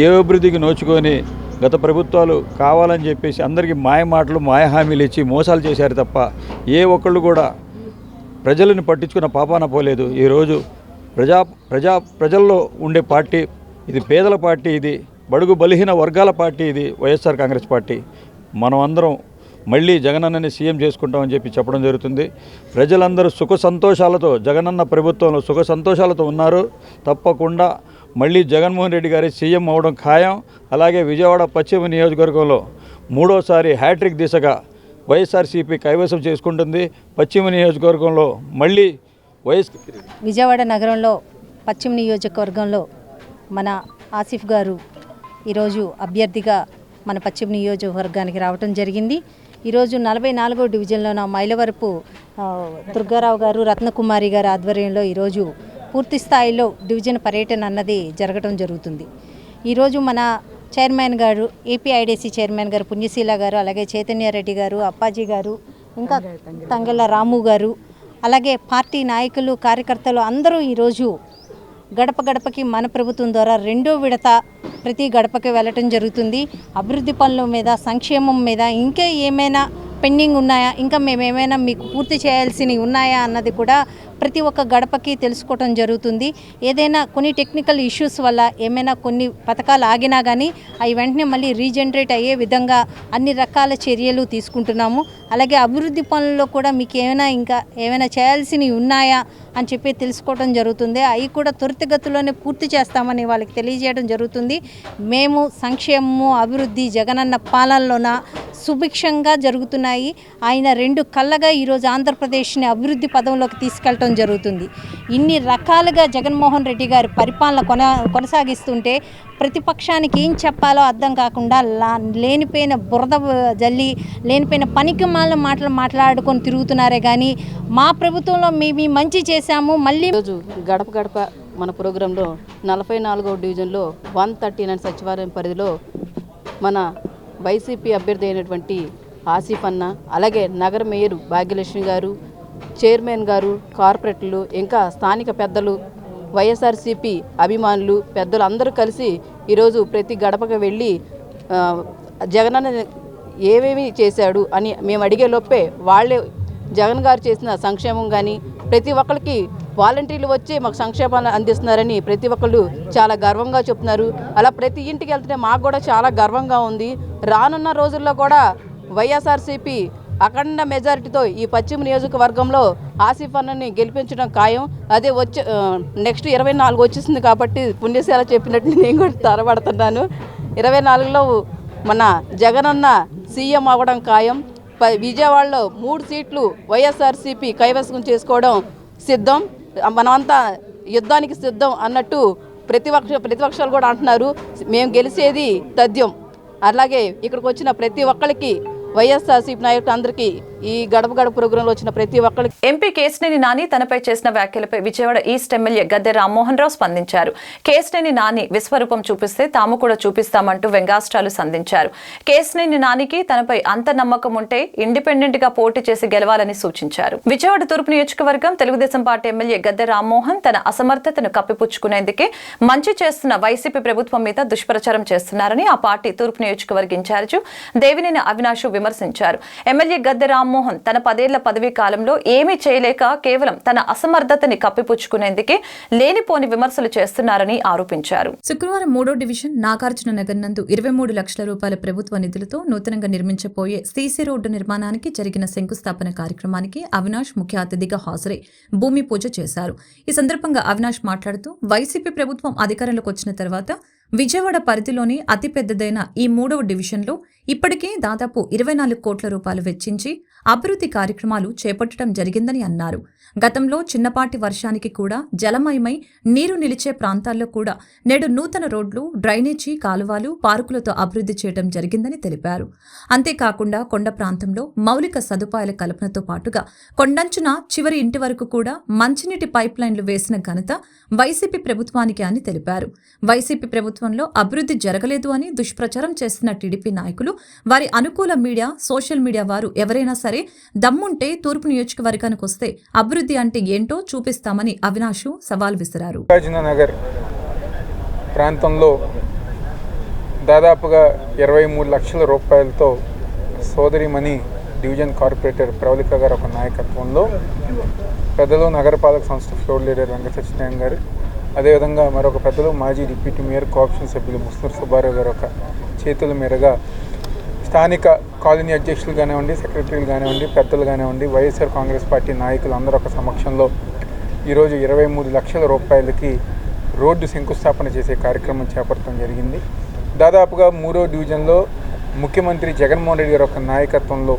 ఏ అభివృద్ధికి నోచుకొని గత ప్రభుత్వాలు కావాలని చెప్పేసి అందరికీ మాయ మాటలు, మాయ హామీలు ఇచ్చి మోసాలు చేశారు తప్ప ఏ ఒక్కళ్ళు కూడా ప్రజలను పట్టించుకున్న పాపాన పోలేదు. ఈరోజు ప్రజల్లో ఉండే పార్టీ ఇది, పేదల పార్టీ ఇది, బడుగు బలహీన వర్గాల పార్టీ ఇది వైఎస్ఆర్ కాంగ్రెస్ పార్టీ. మనం అందరం మళ్ళీ జగనన్నని సీఎం చేసుకుంటామని చెప్పి చెప్పడం జరుగుతుంది. ప్రజలందరూ సుఖ సంతోషాలతో, జగనన్న ప్రభుత్వంలో సుఖ సంతోషాలతో ఉన్నారు. తప్పకుండా మళ్ళీ జగన్మోహన్ రెడ్డి గారి సీఎం అవడం ఖాయం. అలాగే విజయవాడ పశ్చిమ నియోజకవర్గంలో 3వసారి హ్యాట్రిక్ దిశగా వైఎస్ఆర్సీపీ కైవసం చేసుకుంటుంది. పశ్చిమ నియోజకవర్గంలో మళ్ళీ విజయవాడ నగరంలో పశ్చిమ నియోజకవర్గంలో మన ఆసిఫ్ గారు ఈరోజు అభ్యర్థిగా మన పశ్చిమ నియోజకవర్గానికి రావటం జరిగింది. ఈరోజు 44వ డివిజన్లోన మైలవరపు దుర్గారావు గారు, రత్నకుమారి గారి ఆధ్వర్యంలో ఈరోజు పూర్తి స్థాయిలో డివిజన్ పర్యటన అన్నది జరగడం జరుగుతుంది. ఈరోజు మన చైర్మన్ గారు, ఏపీఐడిసి చైర్మన్ గారు పుణ్యశీల గారు, అలాగే చైతన్యారెడ్డి గారు, అప్పాజీ గారు, ఇంకా తంగళ్ళ రాము గారు, అలాగే పార్టీ నాయకులు, కార్యకర్తలు అందరూ ఈరోజు గడప గడపకి మన ప్రభుత్వం ద్వారా 2వ విడత ప్రతి గడపకి వెళ్ళటం జరుగుతుంది. అభివృద్ధి పనుల మీద, సంక్షేమం మీద ఇంకా ఏమైనా పెండింగ్ ఉన్నాయా, ఇంకా మేమేమైనా మీకు పూర్తి చేయాల్సినవి ఉన్నాయా అన్నది కూడా ప్రతి ఒక్క గడపకి తెలుసుకోవటం జరుగుతుంది. ఏదైనా కొన్ని టెక్నికల్ ఇష్యూస్ వల్ల ఏమైనా కొన్ని పథకాలు ఆగినా కానీ అవి వెంటనే మళ్ళీ రీజనరేట్ అయ్యే విధంగా అన్ని రకాల చర్యలు తీసుకుంటున్నాము. అలాగే అభివృద్ధి పనుల్లో కూడా మీకు ఇంకా ఏమైనా చేయాల్సినవి ఉన్నాయా అని చెప్పి తెలుసుకోవడం జరుగుతుంది. అవి కూడా త్వరితగతిలోనే పూర్తి చేస్తామని వాళ్ళకి తెలియజేయడం జరుగుతుంది. మేము సంక్షేమము, అభివృద్ధి జగనన్న పాలనలోన సుభిక్షంగా జరుగుతున్నాయి. ఆయన 2 కళ్ళగా ఈరోజు ఆంధ్రప్రదేశ్ని అభివృద్ధి పదంలోకి తీసుకెళ్ళటం జరుగుతుంది. ఇన్ని రకాలుగా జగన్మోహన్ రెడ్డి గారి పరిపాలన కొనసాగిస్తుంటే ప్రతిపక్షానికి ఏం చెప్పాలో అర్థం కాకుండా లేనిపోయిన బురద జల్లి, లేనిపోయిన పనికి మాటలు మాట్లాడుకొని తిరుగుతున్నారే కానీ మా ప్రభుత్వంలో మేము మంచి చేశాము. మళ్ళీ ఈరోజు గడప గడప మన ప్రోగ్రాంలో 44వ డివిజన్లో 139 సచివాలయం పరిధిలో మన వైసీపీ అభ్యర్థి అయినటువంటి ఆసిఫ్ అన్న, అలాగే నగర మేయర్ భాగ్యలక్ష్మి గారు, చైర్మన్ గారు, కార్పొరేటర్లు, ఇంకా స్థానిక పెద్దలు, వైఎస్ఆర్సీపీ అభిమానులు, పెద్దలు అందరూ కలిసి ఈరోజు ప్రతి గడపకు వెళ్ళి జగనన్న ఏమేమి చేశాడు అని మేము అడిగే లోపే వాళ్ళే జగన్ గారు చేసిన సంక్షేమం కానీ ప్రతి ఒక్కరికి వాలంటీర్లు వచ్చి మాకు సంక్షేమాలు అందిస్తున్నారని ప్రతి ఒక్కళ్ళు చాలా గర్వంగా చెప్తున్నారు. అలా ప్రతి ఇంటికి వెళ్తే మాకు కూడా చాలా గర్వంగా ఉంది. రానున్న రోజుల్లో కూడా వైఎస్ఆర్సీపీ అఖండ మెజారిటీతో ఈ పశ్చిమ నియోజకవర్గంలో ఆసిఫ్ అన్నని గెలిపించడం ఖాయం. అదే నెక్స్ట్ 24 వచ్చేసింది కాబట్టి పుణ్యశాల చెప్పినట్టు నేను కూడా తరబడుతున్నాను. 24లో మన జగనన్న సీఎం అవ్వడం ఖాయం. విజయవాడలో 3 సీట్లు వైఎస్ఆర్సీపీ కైవసం చేసుకోవడం సిద్ధం. మనమంతా యుద్ధానికి సిద్ధం అన్నట్టు ప్రతిపక్షాలు కూడా అంటున్నారు. మేము గెలిచేది తథ్యం. అలాగే ఇక్కడికి వచ్చిన ప్రతి ఒక్కరికి వైఎస్ఆర్సీపీ నాయకులు అందరికీ ఈ గడప గడప ప్రోగ్రాంలో వచ్చిన ప్రతి ఒక్కరికి ఎంపీ కేశినేని నాని తనపై చేసిన వ్యాఖ్యలపై విజయవాడ ఈస్ట్ ఎమ్మెల్యే గద్దె రామ్మోహన్ రావు స్పందించారు. కేశినేని నాని విశ్వరూపం చూపిస్తే తాము కూడా చూపిస్తామంటూ వ్యంగ్యాస్త్రాలు సంధించారు. కేశినేని నానికి తనపై అంత నమ్మకం ఉంటే ఇండిపెండెంట్ గా పోటీ చేసి గెలవాలని సూచించారు. విజయవాడ తూర్పు నియోజకవర్గం తెలుగుదేశం పార్టీ ఎమ్మెల్యే గద్దె రామ్మోహన్ తన అసమర్థతను కప్పిపుచ్చుకునేందుకే మంచి చేస్తున్న వైసీపీ ప్రభుత్వం మీద దుష్ప్రచారం చేస్తున్నారని ఆ పార్టీ తూర్పు నియోజకవర్గ ఇన్ఛార్జి దేవినేని అవినాష్ విమర్శించారు. ఎమ్మెల్యే గద్దె రామ్మోహన్ తన 10 ఏళ్ల పదవీ కాలంలో ఏమీ చేయలేక కేవలం తన అసమర్థతని కప్పిపుచ్చుకునేందుకే లేనిపోని విమర్శలు చేస్తున్నారని ఆరోపించారు. శుక్రవారం 3వ డివిజన్ నాగార్జున నగర్ నందు 23 లక్షల రూపాయల ప్రభుత్వ నిధులతో నూతనంగా నిర్మించబోయే సీసీ రోడ్డు నిర్మాణానికి జరిగిన శంకుస్థాపన కార్యక్రమానికి అవినాష్ ముఖ్య అతిథిగా హాజరై భూమి పూజ చేశారు. ఈ సందర్భంగా అవినాష్ మాట్లాడుతూ వైసీపీ ప్రభుత్వం అధికారంలోకి వచ్చిన తర్వాత విజయవాడ పరిధిలోని అతిపెద్దదైన ఈ 3వ డివిజన్లో ఇప్పటికే దాదాపు 24 కోట్ల రూపాయలు వెచ్చించి అభివృద్ధి కార్యక్రమాలు చేపట్టడం జరిగిందని అన్నారు. గతంలో చిన్నపాటి వర్షానికి కూడా జలమయమై నీరు నిలిచే ప్రాంతాల్లో కూడా నేడు నూతన రోడ్లు, డ్రైనేజీ, కాలువలు, పార్కులతో అభివృద్ధి చేయడం జరిగిందని తెలిపారు. అంతేకాకుండా కొండ ప్రాంతంలో మౌలిక సదుపాయాల కల్పనతో పాటుగా కొండంచున చివరి ఇంటి వరకు కూడా మంచినీటి పైప్ లైన్లు వేసిన ఘనత వైసీపీ ప్రభుత్వానికి అని తెలిపారు. వైసీపీ ప్రభుత్వంలో అభివృద్ధి జరగలేదు అని దుష్ప్రచారం చేస్తున్న టీడీపీ నాయకులు, వారి అనుకూల మీడియా, సోషల్ మీడియా వారు ఎవరైనా సరే దమ్ముంటే తూర్పు నియోజకవర్గానికి వస్తే అభివృద్ధి అంటే ఏంటో చూపిస్తామని అవినాష్ సవాల్ విసిరారు. నగర్ ప్రాంతంలో దాదాపుగా 23 లక్షల రూపాయలతో సోదరిమణి డివిజన్ కార్పొరేటర్ ప్రవళిక గారు ఒక నాయకత్వంలో పెద్దలు నగరపాలక సంస్థ ఫ్లోర్ లీడర్ వెంకట సత్యనారాయణ గారు, అదేవిధంగా మరొక పెద్దలు మాజీ డిప్యూటీ మేయర్ కోఆప్షన్ సభ్యులు ముస్నూర్ సుబ్బారావు గారు ఒక చేతుల మీదుగా స్థానిక కాలనీ అధ్యక్షులు కానివ్వండి, సెక్రటరీలు కానివ్వండి, పెద్దలు కానివ్వండి, వైఎస్ఆర్ కాంగ్రెస్ పార్టీ నాయకులు అందరూ ఒక సమక్షంలో ఈరోజు 23 లక్షల రూపాయలకి రోడ్డు శంకుస్థాపన చేసే కార్యక్రమం చేపట్టడం జరిగింది. దాదాపుగా 3వ డివిజన్లో ముఖ్యమంత్రి జగన్మోహన్ రెడ్డి గారు ఒక నాయకత్వంలో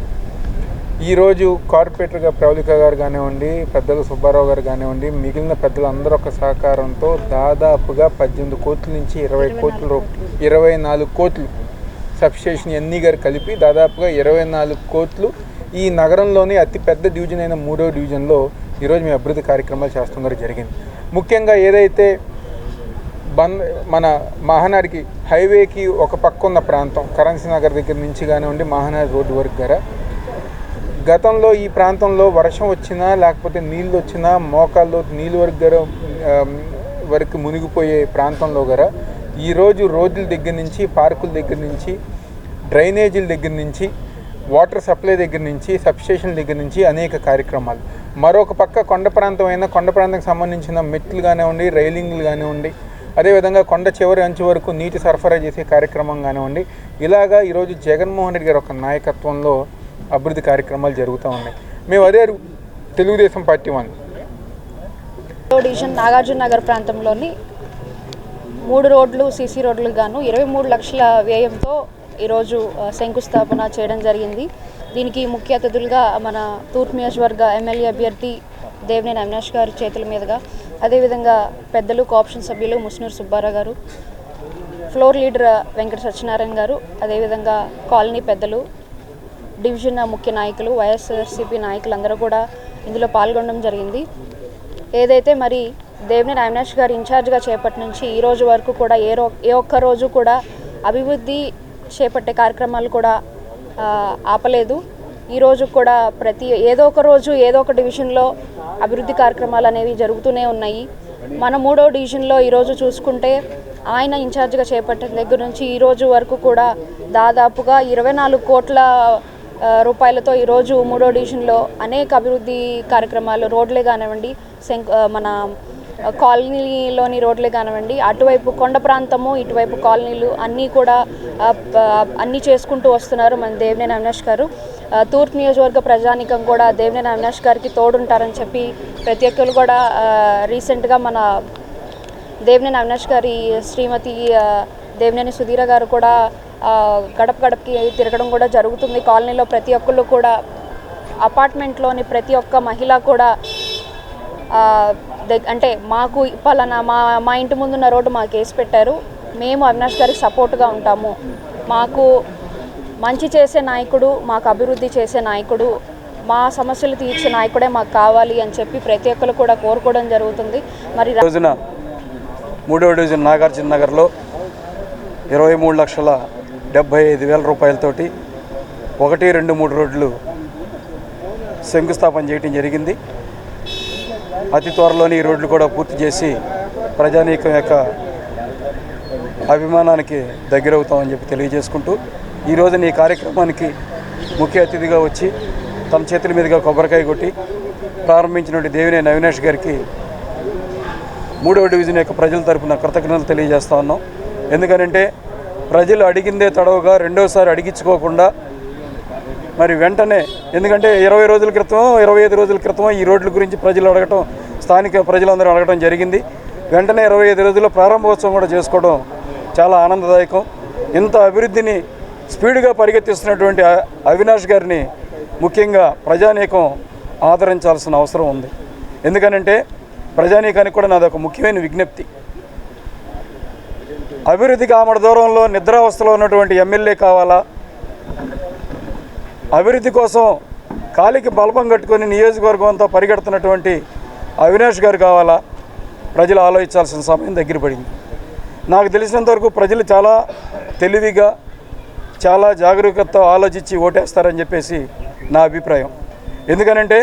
ఈరోజు కార్పొరేటర్గా ప్రవళిక గారు కానివ్వండి, పెద్దలు సుబ్బారావు గారు కానివ్వండి, మిగిలిన పెద్దలందరూ ఒక సహకారంతో దాదాపుగా 18 కోట్ల నుంచి 24 కోట్లు సబ్స్టేషన్ ఎన్ని గారు కలిపి దాదాపుగా 24 కోట్లు ఈ నగరంలోని అతిపెద్ద డివిజన్ అయిన 3వ డివిజన్లో ఈరోజు మేము అభివృద్ధి కార్యక్రమాలు చేస్తున్నారు జరిగింది. ముఖ్యంగా ఏదైతే మన మహానాడికి హైవేకి ఒక పక్క ఉన్న ప్రాంతం కరెన్సీ నగర్ దగ్గర నుంచి కానివ్వండి మహానాడు రోడ్డు వరకు గారా గతంలో ఈ ప్రాంతంలో వర్షం వచ్చినా లేకపోతే నీళ్ళు వచ్చినా మోకాల్లో నీళ్ళు వరకు మునిగిపోయే ప్రాంతంలో గారా ఈరోజు రోడ్ల దగ్గర నుంచి పార్కుల దగ్గర నుంచి డ్రైనేజీల దగ్గర నుంచి వాటర్ సప్లై దగ్గర నుంచి సబ్స్టేషన్ దగ్గర నుంచి అనేక కార్యక్రమాలు. మరొక పక్క కొండ ప్రాంతం అయినా కొండ ప్రాంతానికి సంబంధించిన మెట్లు కానివ్వండి, రైలింగ్లు కానివ్వండి, అదేవిధంగా కొండ చివరి అంచు వరకు నీటి సరఫరా చేసే కార్యక్రమం కానివ్వండి, ఇలాగా ఈరోజు జగన్మోహన్ రెడ్డి గారి ఒక నాయకత్వంలో అభివృద్ధి కార్యక్రమాలు జరుగుతూ ఉన్నాయి. మేము అదే తెలుగుదేశం పార్టీ డివిజన్ నాగార్జున నగర్ ప్రాంతంలోని 3 రోడ్లు సీసీ రోడ్లకు గాను 23 లక్షల వ్యయంతో ఈరోజు శంకుస్థాపన చేయడం జరిగింది. దీనికి ముఖ్య అతిథులుగా మన తూర్పు నియోజకవర్గ ఎమ్మెల్యే అభ్యర్థి దేవినేని అవినాష్ గారి చేతుల మీదుగా, అదేవిధంగా పెద్దలు కోఆప్షన్ సభ్యులు ముస్నూరు సుబ్బారావు గారు, ఫ్లోర్ లీడర్ వెంకట సత్యనారాయణ గారు, అదేవిధంగా కాలనీ పెద్దలు, డివిజన్ ముఖ్య నాయకులు, వైఎస్ఆర్సీపీ నాయకులందరూ కూడా ఇందులో పాల్గొనడం జరిగింది. ఏదైతే మరి దేవినేని అవినాష్ గారు ఇన్ఛార్జ్గా చేపట్టి నుంచి ఈ రోజు వరకు కూడా ఏ ఒక్క రోజు కూడా అభివృద్ధి చేపట్టే కార్యక్రమాలు కూడా ఆపలేదు. ఈరోజు కూడా ఏదో ఒక రోజు ఏదో ఒక డివిజన్లో అభివృద్ధి కార్యక్రమాలు అనేవి జరుగుతూనే ఉన్నాయి. మన 3వ డివిజన్లో ఈరోజు చూసుకుంటే ఆయన ఇన్ఛార్జ్గా చేపట్టిన దగ్గర నుంచి ఈరోజు వరకు కూడా దాదాపుగా 24 కోట్ల రూపాయలతో ఈరోజు 3వ డివిజన్లో అనేక అభివృద్ధి కార్యక్రమాలు, రోడ్లే కానివ్వండి, మన కాలనీలోని రోడ్లే కానివ్వండి, అటువైపు కొండ ప్రాంతము ఇటువైపు కాలనీలు అన్నీ కూడా అన్నీ చేసుకుంటూ వస్తున్నారు మన దేవినేని అవినాష్ గారు. తూర్పు నియోజకవర్గ ప్రజానీకం కూడా దేవినేని అవినాష్ గారికి తోడుంటారని చెప్పి ప్రతి ఒక్కరు కూడా రీసెంట్గా మన దేవినేని అవినాష్ గారి శ్రీమతి దేవినేని సుధీర గారు కూడా గడప గడపకి తిరగడం కూడా జరుగుతుంది. కాలనీలో ప్రతి ఒక్కళ్ళు కూడా, అపార్ట్మెంట్లోని ప్రతి ఒక్క మహిళ కూడా అంటే మాకు పలానా మా ఇంటి ముందున్న రోడ్డు మాకు వేసి పెట్టారు, మేము అవినాష్ గారికి సపోర్ట్గా ఉంటాము, మాకు మంచి చేసే నాయకుడు, మాకు అభివృద్ధి చేసే నాయకుడు, మా సమస్యలు తీర్చే నాయకుడే మాకు కావాలి అని చెప్పి ప్రతి ఒక్కరు కూడా కోరుకోవడం జరుగుతుంది. మరి రోజున 3వ డివిజన్ నాగార్జున నగర్లో 23,75,000 రూపాయలతోటి 1, 2, 3 రోడ్లు శంకుస్థాపన చేయడం జరిగింది. అతి త్వరలోనే ఈ రోడ్లు కూడా పూర్తి చేసి ప్రజానీకం యొక్క అభిమానానికి దగ్గరవుతామని చెప్పి తెలియజేసుకుంటూ ఈరోజు ఈ కార్యక్రమానికి ముఖ్య అతిథిగా వచ్చి తన చేతుల మీదుగా కొబ్బరికాయ కొట్టి ప్రారంభించిన దేవినేని అవినాష్ గారికి 3వ డివిజన్ యొక్క ప్రజల తరపున కృతజ్ఞతలు తెలియజేస్తా ఉన్నాం. ఎందుకనంటే ప్రజలు అడిగిందే తడవుగా రెండోసారి అడిగించుకోకుండా మరి వెంటనే, ఎందుకంటే 20 రోజుల క్రితం 25 రోజుల క్రితం ఈ రోడ్ల గురించి ప్రజలు అడగటం, స్థానిక ప్రజలందరూ అడగటం జరిగింది. వెంటనే 25 రోజుల్లో ప్రారంభోత్సవం కూడా చేసుకోవడం చాలా ఆనందదాయకం. ఇంత అభివృద్ధిని స్పీడ్గా పరిగెత్తిస్తున్నటువంటి అవినాష్ గారిని ముఖ్యంగా ప్రజానీకం ఆదరించాల్సిన అవసరం ఉంది. ఎందుకనంటే ప్రజానీకానికి కూడా నాది ఒక ముఖ్యమైన విజ్ఞప్తి. అభివృద్ధికి ఆమడ దూరంలో నిద్రావస్థలో ఉన్నటువంటి ఎమ్మెల్యే కావాలా, అభివృద్ధి కోసం కాలికి బలపం కట్టుకొని నియోజకవర్గం అంతా పరిగెడుతున్నటువంటి అవినాష్ గారు కావాలా, ప్రజలు ఆలోచించాల్సిన సమయం దగ్గర పడింది. నాకు తెలిసినంతవరకు ప్రజలు చాలా తెలివిగా, చాలా జాగరూకతతో ఆలోచించి ఓటేస్తారని చెప్పేసి నా అభిప్రాయం. ఎందుకనంటే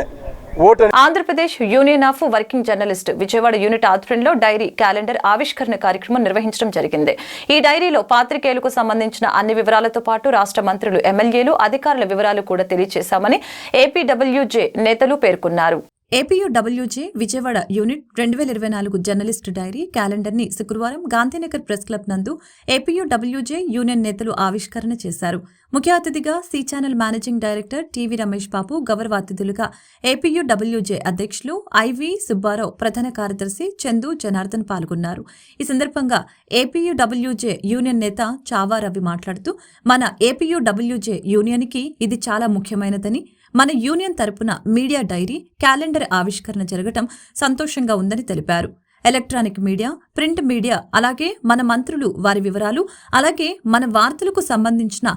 Andhra Pradesh union of working journalist Vijayawada unit ఆధ్వర్యంలో డైరీ క్యాలెండర్ ఆవిష్కరణ కార్యక్రమం నిర్వహించడం జరిగింది. ఈ డైరీలో పాత్రికేయులకు సంబంధించిన అన్ని వివరాలతో పాటు రాష్ట్ర మంత్రులు, ఎమ్మెల్యేలు, అధికారుల వివరాలు కూడా తెలియజేశామని ఏపీడబ్ల్యూజే నేతలు పేర్కొన్నారు. APUWJ Vijayawada unit 2024 journalist diary క్యాలెండర్ని శుక్రవారం గాంధీనగర్ ప్రెస్ క్లబ్ నందు ఏపీయూడబ్ల్యూజే యూనియన్ నేతలు ఆవిష్కరణ చేశారు. ముఖ్య అతిథిగా C channel managing director TV Ramesh Babu, గౌరవ అతిథులుగా ఏపీయూడబ్ల్యూజే అధ్యక్షులు ఐవి సుబ్బారావు, ప్రధాన కార్యదర్శి చందు జనార్దన్ పాల్గొన్నారు. ఈ సందర్భంగా ఏపీయూడబ్ల్యూజే యూనియన్ నేత చావా రవి మాట్లాడుతూ, మన ఏపీయూడబ్ల్యూజే యూనియన్కి ఇది చాలా ముఖ్యమైనదని, మన యూనియన్ తరపున మీడియా డైరీ, క్యాలెండర్ ఆవిష్కరణ జరగటం సంతోషంగా ఉందని తెలిపారు. ఎలక్ట్రానిక్ మీడియా, ప్రింట్ మీడియా, అలాగే మన మంత్రులు వారి వివరాలు, అలాగే మన వార్తలకు సంబంధించిన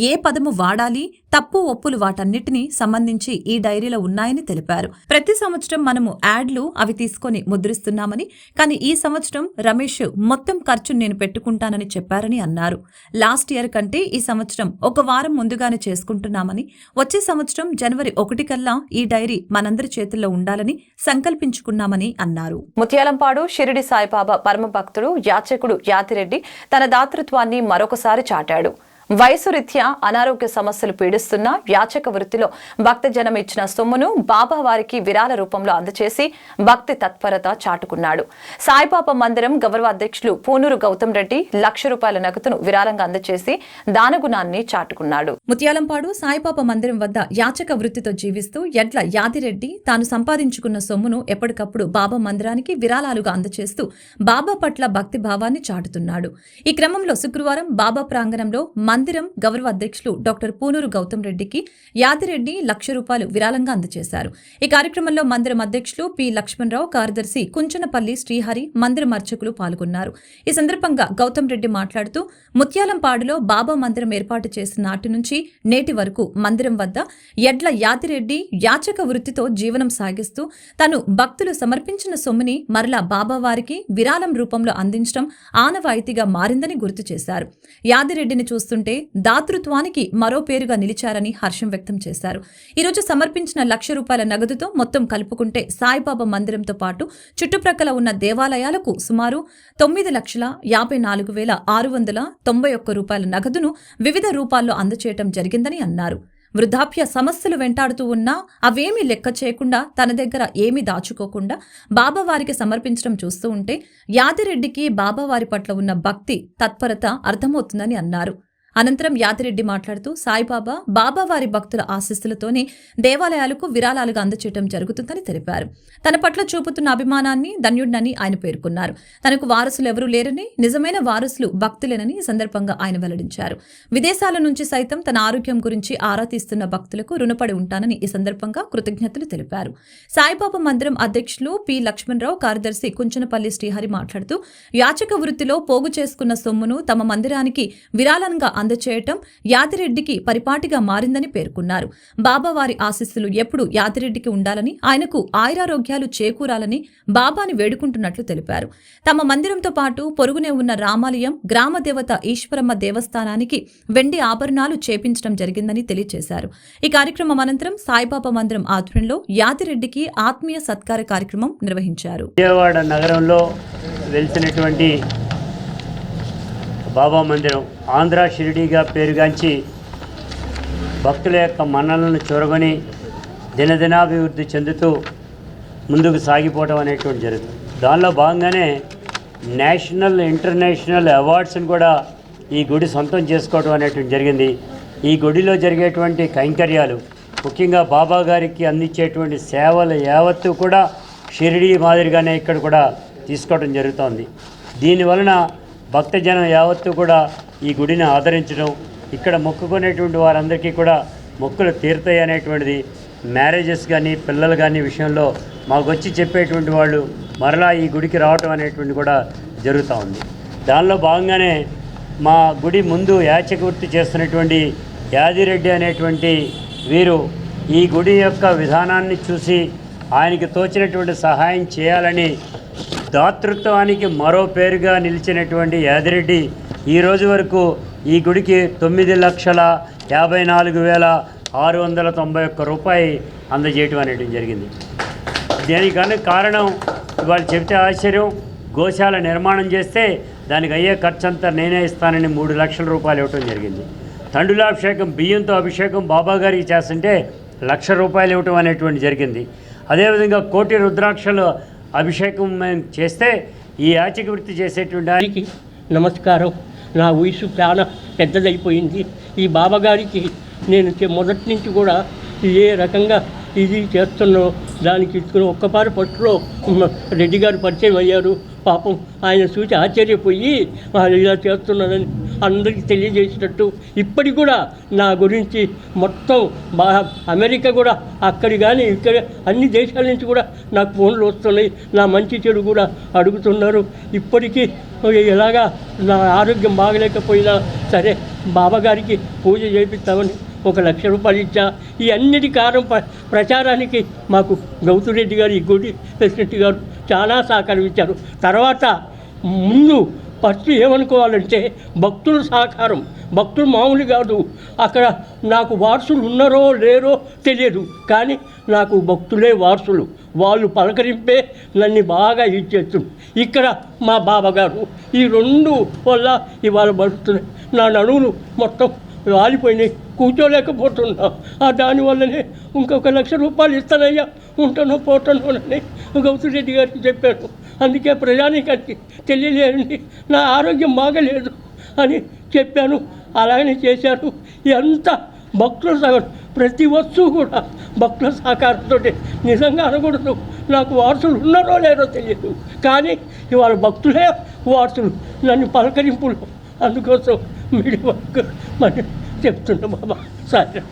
ఏ పదము వాడాలి, తప్పు ఒప్పులు వాటన్నిటినీ సంబంధించి ఈ డైరీలో ఉన్నాయని తెలిపారు. ప్రతి సంవత్సరం మనము యాడ్లు అవి తీసుకొని ముద్రిస్తున్నామని, కానీ ఈ సంవత్సరం రమేష్ మొత్తం ఖర్చు నేను పెట్టుకుంటానని చెప్పారని అన్నారు. లాస్ట్ ఇయర్ కంటే ఈ సంవత్సరం ఒక వారం ముందుగానే చేసుకుంటున్నామని, వచ్చే సంవత్సరం జనవరి 1 కల్లా ఈ డైరీ మనందరి చేతుల్లో ఉండాలని సంకల్పించుకున్నామని అన్నారు. ముత్యాలంపాడు షిరిడి సాయిబాబా పరమ భక్తుడు యాచకుడు యాతిరెడ్డి తన దాతృత్వాన్ని మరొకసారి చాటాడు. వయసు రీత్యా అనారోగ్య సమస్యలు పీడిస్తున్న యాచక వృత్తిలో భక్తజనం ఇచ్చిన సొమ్మును బాబా వారికి విరాళ రూపంలో అందచేసి భక్తి తత్పరత చాటుకున్నాడు. సాయిబాబా మందిరం గౌరవ అధ్యక్షులు పూనూరు గౌతమ్ రెడ్డి ₹1,00,000 నగదును విరాళంగా అందచేసి దానగుణాన్ని చాటుకున్నాడు. ముత్యాలంపాడు సాయిబాబా మందిరం వద్ద యాచక వృత్తితో జీవిస్తూ ఎడ్ల యాదిరెడ్డి తాను సంపాదించుకున్న సొమ్మును ఎప్పటికప్పుడు బాబా మందిరానికి విరాళాలుగా అందచేస్తూ బాబా పట్ల భక్తి భావాన్ని చాటుతున్నాడు. ఈ క్రమంలో శుక్రవారం బాబా ప్రాంగణంలో మందిరం గౌరవ అధ్యక్షులు డాక్టర్ పూనూరు గౌతమ్ రెడ్డికి యాదిరెడ్డి ₹1,00,000 విరాళంగా అందజేశారు. ఈ కార్యక్రమంలో మందిరం అధ్యక్షులు పి లక్ష్మణరావు, కార్యదర్శి కుంచనపల్లి శ్రీహరి, మందిరం అర్చకులు పాల్గొన్నారు. ఈ సందర్భంగా గౌతమ్ రెడ్డి మాట్లాడుతూ, ముత్యాలంపాడులో బాబా మందిరం ఏర్పాటు చేసిన నాటి నుంచి నేటి వరకు మందిరం వద్ద ఎడ్ల యాదిరెడ్డి యాచక వృత్తితో జీవనం సాగిస్తూ తను భక్తులు సమర్పించిన సొమ్ముని మరలా బాబా వారికి విరాళం రూపంలో అందించడం ఆనవాయితీగా మారిందని గుర్తు చేశారు. యాదిరెడ్డిని చూస్తుంటే దాతృత్వానికి మరో పేరుగా నిలిచారని హర్షం వ్యక్తం చేశారు. ఈరోజు సమర్పించిన ₹1,00,000 నగదుతో మొత్తం కలుపుకుంటే సాయిబాబా మందిరంతో పాటు చుట్టుప్రక్కల ఉన్న దేవాలయాలకు సుమారు ₹9,54,691 నగదును వివిధ రూపాల్లో అందచేయటం జరిగిందని అన్నారు. వృద్ధాప్య సమస్యలు వెంటాడుతూ ఉన్నా అవేమీ లెక్క చేయకుండా తన దగ్గర ఏమీ దాచుకోకుండా బాబావారికి సమర్పించడం చూస్తూ ఉంటే యాదిరెడ్డికి బాబావారి పట్ల ఉన్న భక్తి తత్పరత అర్థమవుతుందని అన్నారు. అనంతరం యాదిరెడ్డి మాట్లాడుతూ, సాయిబాబా బాబావారి భక్తుల ఆశీస్సులతోనే దేవాలయాలకు విరాళాలుగా అందచేయడం జరుగుతుందని తెలిపారు. తన పట్ల చూపుతున్న అభిమానాన్ని ధన్యుడినని ఆయన పేర్కొన్నారు. తనకు వారసులు ఎవరూ లేరని, నిజమైన వారసులు భక్తులేనని ఈ సందర్భంగా ఆయన వెల్లడించారు. విదేశాల నుంచి సైతం తన ఆరోగ్యం గురించి ఆరా తీస్తున్న భక్తులకు రుణపడి ఉంటానని ఈ సందర్భంగా కృతజ్ఞతలు తెలిపారు. సాయిబాబా మందిరం అధ్యక్షులు పి లక్ష్మణరావు, కార్యదర్శి కుంచనపల్లి శ్రీహరి మాట్లాడుతూ, యాచక వృత్తిలో పోగు చేసుకున్న సొమ్మును తమ మందిరానికి విరాళంగా అందచేయటం యాదిరెడ్డికి పరిపాటిగా మారిందని పేర్కొన్నారు. బాబావారి ఆశీస్సులు ఎప్పుడు యాదిరెడ్డికి ఉండాలని, ఆయనకు ఆయురారోగ్యాలు చేకూరాలని బాబాని వేడుకుంటున్నట్లు తెలిపారు. తమ మందిరంతో పాటు పొరుగునే ఉన్న రామాలయం, గ్రామ దేవత ఈశ్వరమ్మ దేవస్థానానికి వెండి ఆభరణాలు చేపించడం జరిగిందని తెలియజేశారు. ఈ కార్యక్రమం అనంతరం సాయిబాబా మందిరం ఆధ్వర్యంలో యాదిరెడ్డికి ఆత్మీయ సత్కార కార్యక్రమం నిర్వహించారు. విజయవాడ నగరంలో వెలిసినటువంటి బాబా మందిరం ఆంధ్ర షిరిడీగా పేరుగాంచి భక్తుల యొక్క మన్నలను చూరగొని దినదినాభివృద్ధి చెందుతూ ముందుకు సాగిపోవడం అనేటువంటి జరుగుతుంది. దానిలో భాగంగానే నేషనల్, ఇంటర్నేషనల్ అవార్డ్స్ని కూడా ఈ గుడి సొంతం చేసుకోవడం అనేటువంటి జరిగింది. ఈ గుడిలో జరిగేటువంటి కైంకర్యాలు, ముఖ్యంగా బాబా గారికి అందించేటువంటి సేవలు యావత్తు కూడా షిరిడీ మాదిరిగానే ఇక్కడ కూడా తీసుకోవడం జరుగుతోంది. దీనివలన భక్తజనం యావత్తు కూడా ఈ గుడిని ఆదరించడం, ఇక్కడ మొక్కుకునేటువంటి వారందరికీ కూడా మొక్కులు తీరుతాయి అనేటువంటిది, మ్యారేజెస్ కానీ పిల్లలు కానీ విషయంలో మాకు వచ్చి చెప్పేటువంటి వాళ్ళు మరలా ఈ గుడికి రావటం అనేటువంటి కూడా జరుగుతూ ఉంది. దానిలో భాగంగానే మా గుడి ముందు యాచక వృత్తి చేస్తున్నటువంటి యాదిరెడ్డి అనేటువంటి వీరు ఈ గుడి యొక్క విధానాన్ని చూసి ఆయనకి తోచినటువంటి సహాయం చేయాలని దాతృత్వానికి మరో పేరుగా నిలిచినటువంటి యాదిరెడ్డి ఈ రోజు వరకు ఈ గుడికి ₹9,54,691 అందజేయటం అనేది జరిగింది. దీనికి కారణం వాళ్ళు చెబితే ఆశ్చర్యం, గోశాల నిర్మాణం చేస్తే దానికి అయ్యే ఖర్చు అంతా నేనే ఇస్తానని ₹3,00,000 ఇవ్వటం జరిగింది. తండులాభిషేకం, బియ్యంతో అభిషేకం బాబా గారికి చేస్తుంటే ₹1,00,000 ఇవ్వటం అనేటువంటి జరిగింది. అదేవిధంగా 1,00,000 రుద్రాక్షలు అభిషేకం చేస్తే ఈ యాచక వృత్తి చేసేటువంటి నమస్కారం. నా వయసు చాలా పెద్దదైపోయింది. ఈ బాబాగారికి నేను మొదటి నుంచి కూడా ఏ రకంగా ఇది చేస్తున్నాం దానికి ఇచ్చుకుని ఒక్కపారి ఫస్ట్లో రెడ్డి గారు పరిచయం అయ్యారు. పాపం ఆయన చూసి ఆశ్చర్యపోయి ఇలా చేస్తున్నానని అందరికీ తెలియజేసినట్టు ఇప్పటికి కూడా నా గురించి మొత్తం అమెరికా కూడా అక్కడి కానీ ఇక్కడ అన్ని దేశాల నుంచి కూడా నాకు ఫోన్లు వస్తున్నాయి. నా మంచి చెడు కూడా అడుగుతున్నారు. ఇప్పటికీ ఎలాగా నా ఆరోగ్యం బాగలేకపోయినా సరే బాబాగారికి పూజ చేపిస్తామని 1 లక్ష రూపాయలు ఇచ్చా. ఈ అన్నిటి కారణం ప్రచారానికి మాకు గౌతురెడ్డి గారు, ఈ గుడి ప్రెసిడెంట్ గారు చాలా సహకారం ఇచ్చారు. తర్వాత ముందు ఫస్ట్ ఏమనుకోవాలంటే భక్తుల సహకారం. భక్తులు మామూలు కాదు. అక్కడ నాకు వారసులు ఉన్నారో లేరో తెలియదు, కానీ నాకు భక్తులే వారసులు. వాళ్ళు పలకరింపే నన్ను బాగా ఇచ్చేస్తుంది. ఇక్కడ మా బాబాగారు ఈ 2 వల్ల ఇవాళ పడుతున్నాయి. నా నడువులు మొత్తం వాలిపోయినాయి, కూర్చోలేకపోతున్నా. దానివల్లనే ఇంకొక 1 లక్ష రూపాయలు ఇస్తానయ్యా, ఉంటానో పోతానో అని గౌతురెడ్డి గారికి చెప్పాను. అందుకే ప్రజానీకానికి తెలియలేదండి నా ఆరోగ్యం బాగలేదు అని చెప్పాను. అలాగనే చేశాను. ఎంత భక్తుల సహకారం, ప్రతి వస్తువు కూడా భక్తుల సహకారంతో. నిజంగా అనకూడదు, నాకు వారసులు ఉన్నారో లేరో తెలియదు, కానీ ఇవాళ భక్తులే వారసులు నన్ను పలకరింపులు. అందుకోసం మీడియా వర్క్ మరి చెప్తున్నా బాబా సరే.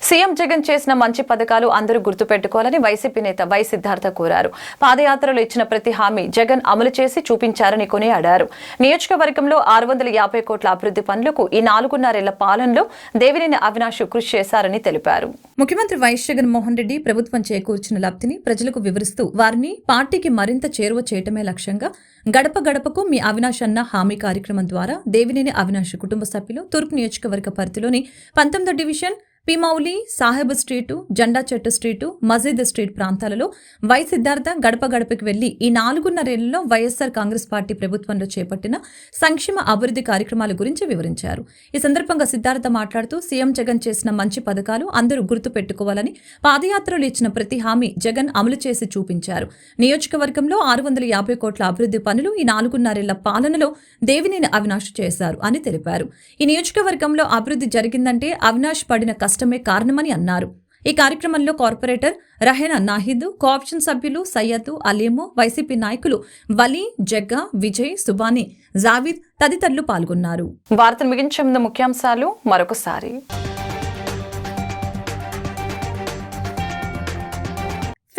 సీఎం జగన్ చేసిన మంచి పథకాలు అందరూ గుర్తుపెట్టుకోవాలని వైసీపీ నేత వై సిద్ధార్థ కోరారు. పాదయాత్రలో ఇచ్చిన ప్రతి హామీ జగన్ అమలు చేసి చూపించారని కొనియాడారు. నియోజకవర్గంలో 650 కోట్ల అభివృద్ధి పనులకు ఈ 4.5 ఏళ్ల పాలనలో దేవినేని అవినాష్ కృషి చేశారని తెలిపారు. ముఖ్యమంత్రి వైఎస్ జగన్మోహన్ రెడ్డి ప్రభుత్వం చేకూర్చిన లబ్ధిని ప్రజలకు వివరిస్తూ వారిని పార్టీకి మరింత చేరువ చేయటమే లక్ష్యంగా గడప గడపకు మీ అవినాష్ అన్న హామీ కార్యక్రమం ద్వారా దేవినేని అవినాష్ కుటుంబ సభ్యులు తూర్పు నియోజకవర్గ పరిధిలోని 19వ డివిజన్ పిమౌలి, సాహెబ్ స్ట్రీటు, జెండా చెట్టు స్ట్రీటు, మజీద్ స్ట్రీట్ ప్రాంతాలలో వై సిద్ధార్థ గడప గడపకి వెళ్లి ఈ 4.5 ఏళ్లలో వైఎస్సార్ కాంగ్రెస్ పార్టీ ప్రభుత్వంలో చేపట్టిన సంక్షేమ అభివృద్ధి కార్యక్రమాల గురించి వివరించారు. ఈ సందర్భంగా సిద్ధార్థ మాట్లాడుతూ సీఎం జగన్ చేసిన మంచి పథకాలు అందరూ గుర్తు పెట్టుకోవాలని, పాదయాత్రలు ఇచ్చిన ప్రతి హామీ జగన్ అమలు చేసి చూపించారు. నియోజకవర్గంలో 650 కోట్ల అభివృద్ధి పనులు ఈ 4.5 ఏళ్ల పాలనలో దేవినేని అవినాష్ చేశారు అని తెలిపారు. ఈ నియోజకవర్గంలో అభివృద్ధి జరిగిందంటే అవినాష్ పడిన కష్టమే కారణమని అన్నారు. ఈ కార్యక్రమంలో కార్పొరేటర్ రహేనా నాహిద్, కోఆప్షన్ సభ్యులు సయ్యద్, అలీము, వైసీపీ నాయకులు వలీ, జగ్గా, విజయ్, సుబాని, జావీద్ తదితరులు పాల్గొన్నారు. వార్తను ముగించే ముందు ముఖ్యాంశాలు మరొకసారి.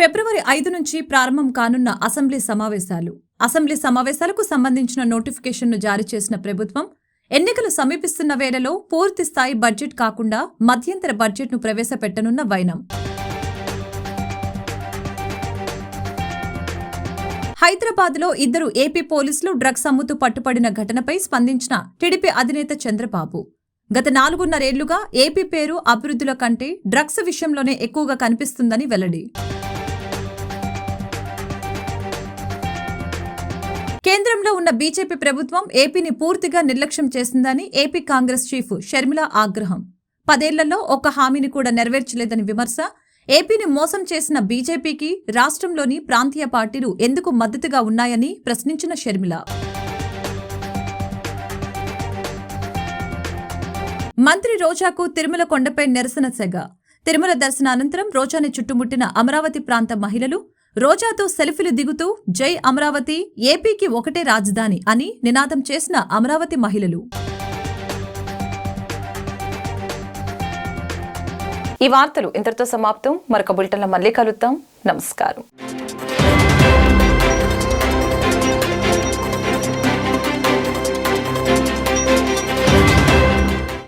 ఫిబ్రవరి 5 నుంచి ప్రారంభం కానున్న అసెంబ్లీ సమావేశాలకు సంబంధించిన నోటిఫికేషన్ను జారీ చేసిన ప్రభుత్వం ఎన్నికలు సమీపిస్తున్న వేళలో పూర్తి స్థాయి బడ్జెట్ కాకుండా మధ్యంతర బడ్జెట్ను ప్రవేశపెట్టనున్న వైనం. హైదరాబాద్లో 2 ఏపీ పోలీసులు డ్రగ్స్ అమ్ముతూ పట్టుపడిన ఘటనపై స్పందించిన టీడీపీ అధినేత చంద్రబాబు. గత 4.5 ఏళ్లుగా ఏపీ పేరు అభివృద్ధిలో కంటే డ్రగ్స్ విషయంలోనే ఎక్కువగా కనిపిస్తుందని వెల్లడి. కేంద్రంలో ఉన్న బీజేపీ ప్రభుత్వం ఏపీని పూర్తిగా నిర్లక్ష్యం చేసిందని ఏపీ కాంగ్రెస్ చీఫ్ షర్మిల ఆగ్రహం. 10 ఏళ్లలో ఒక్క హామీని కూడా నెరవేర్చలేదని విమర్శ. ఏపీని మోసం చేసిన బీజేపీకి రాష్ట్రంలోని ప్రాంతీయ పార్టీలు ఎందుకు మద్దతుగా ఉన్నాయని ప్రశ్నించిన షర్మిల. మంత్రి రోజాకు తిరుమల కొండపై నిరసన సెగ. తిరుమల దర్శనానంతరం రోజాని చుట్టుముట్టిన అమరావతి ప్రాంత మహిళలు రోజాతో సెల్ఫీలు దిగుతూ జై అమరావతి, ఏపీకి ఒకటే రాజధాని అని నినాదం చేసిన అమరావతి మహిళలు. ఈ వార్తలు ఇంతటితో సమాప్తం. మరొక బులెటిన్లో మళ్ళీ కలుద్దాం. నమస్కారం.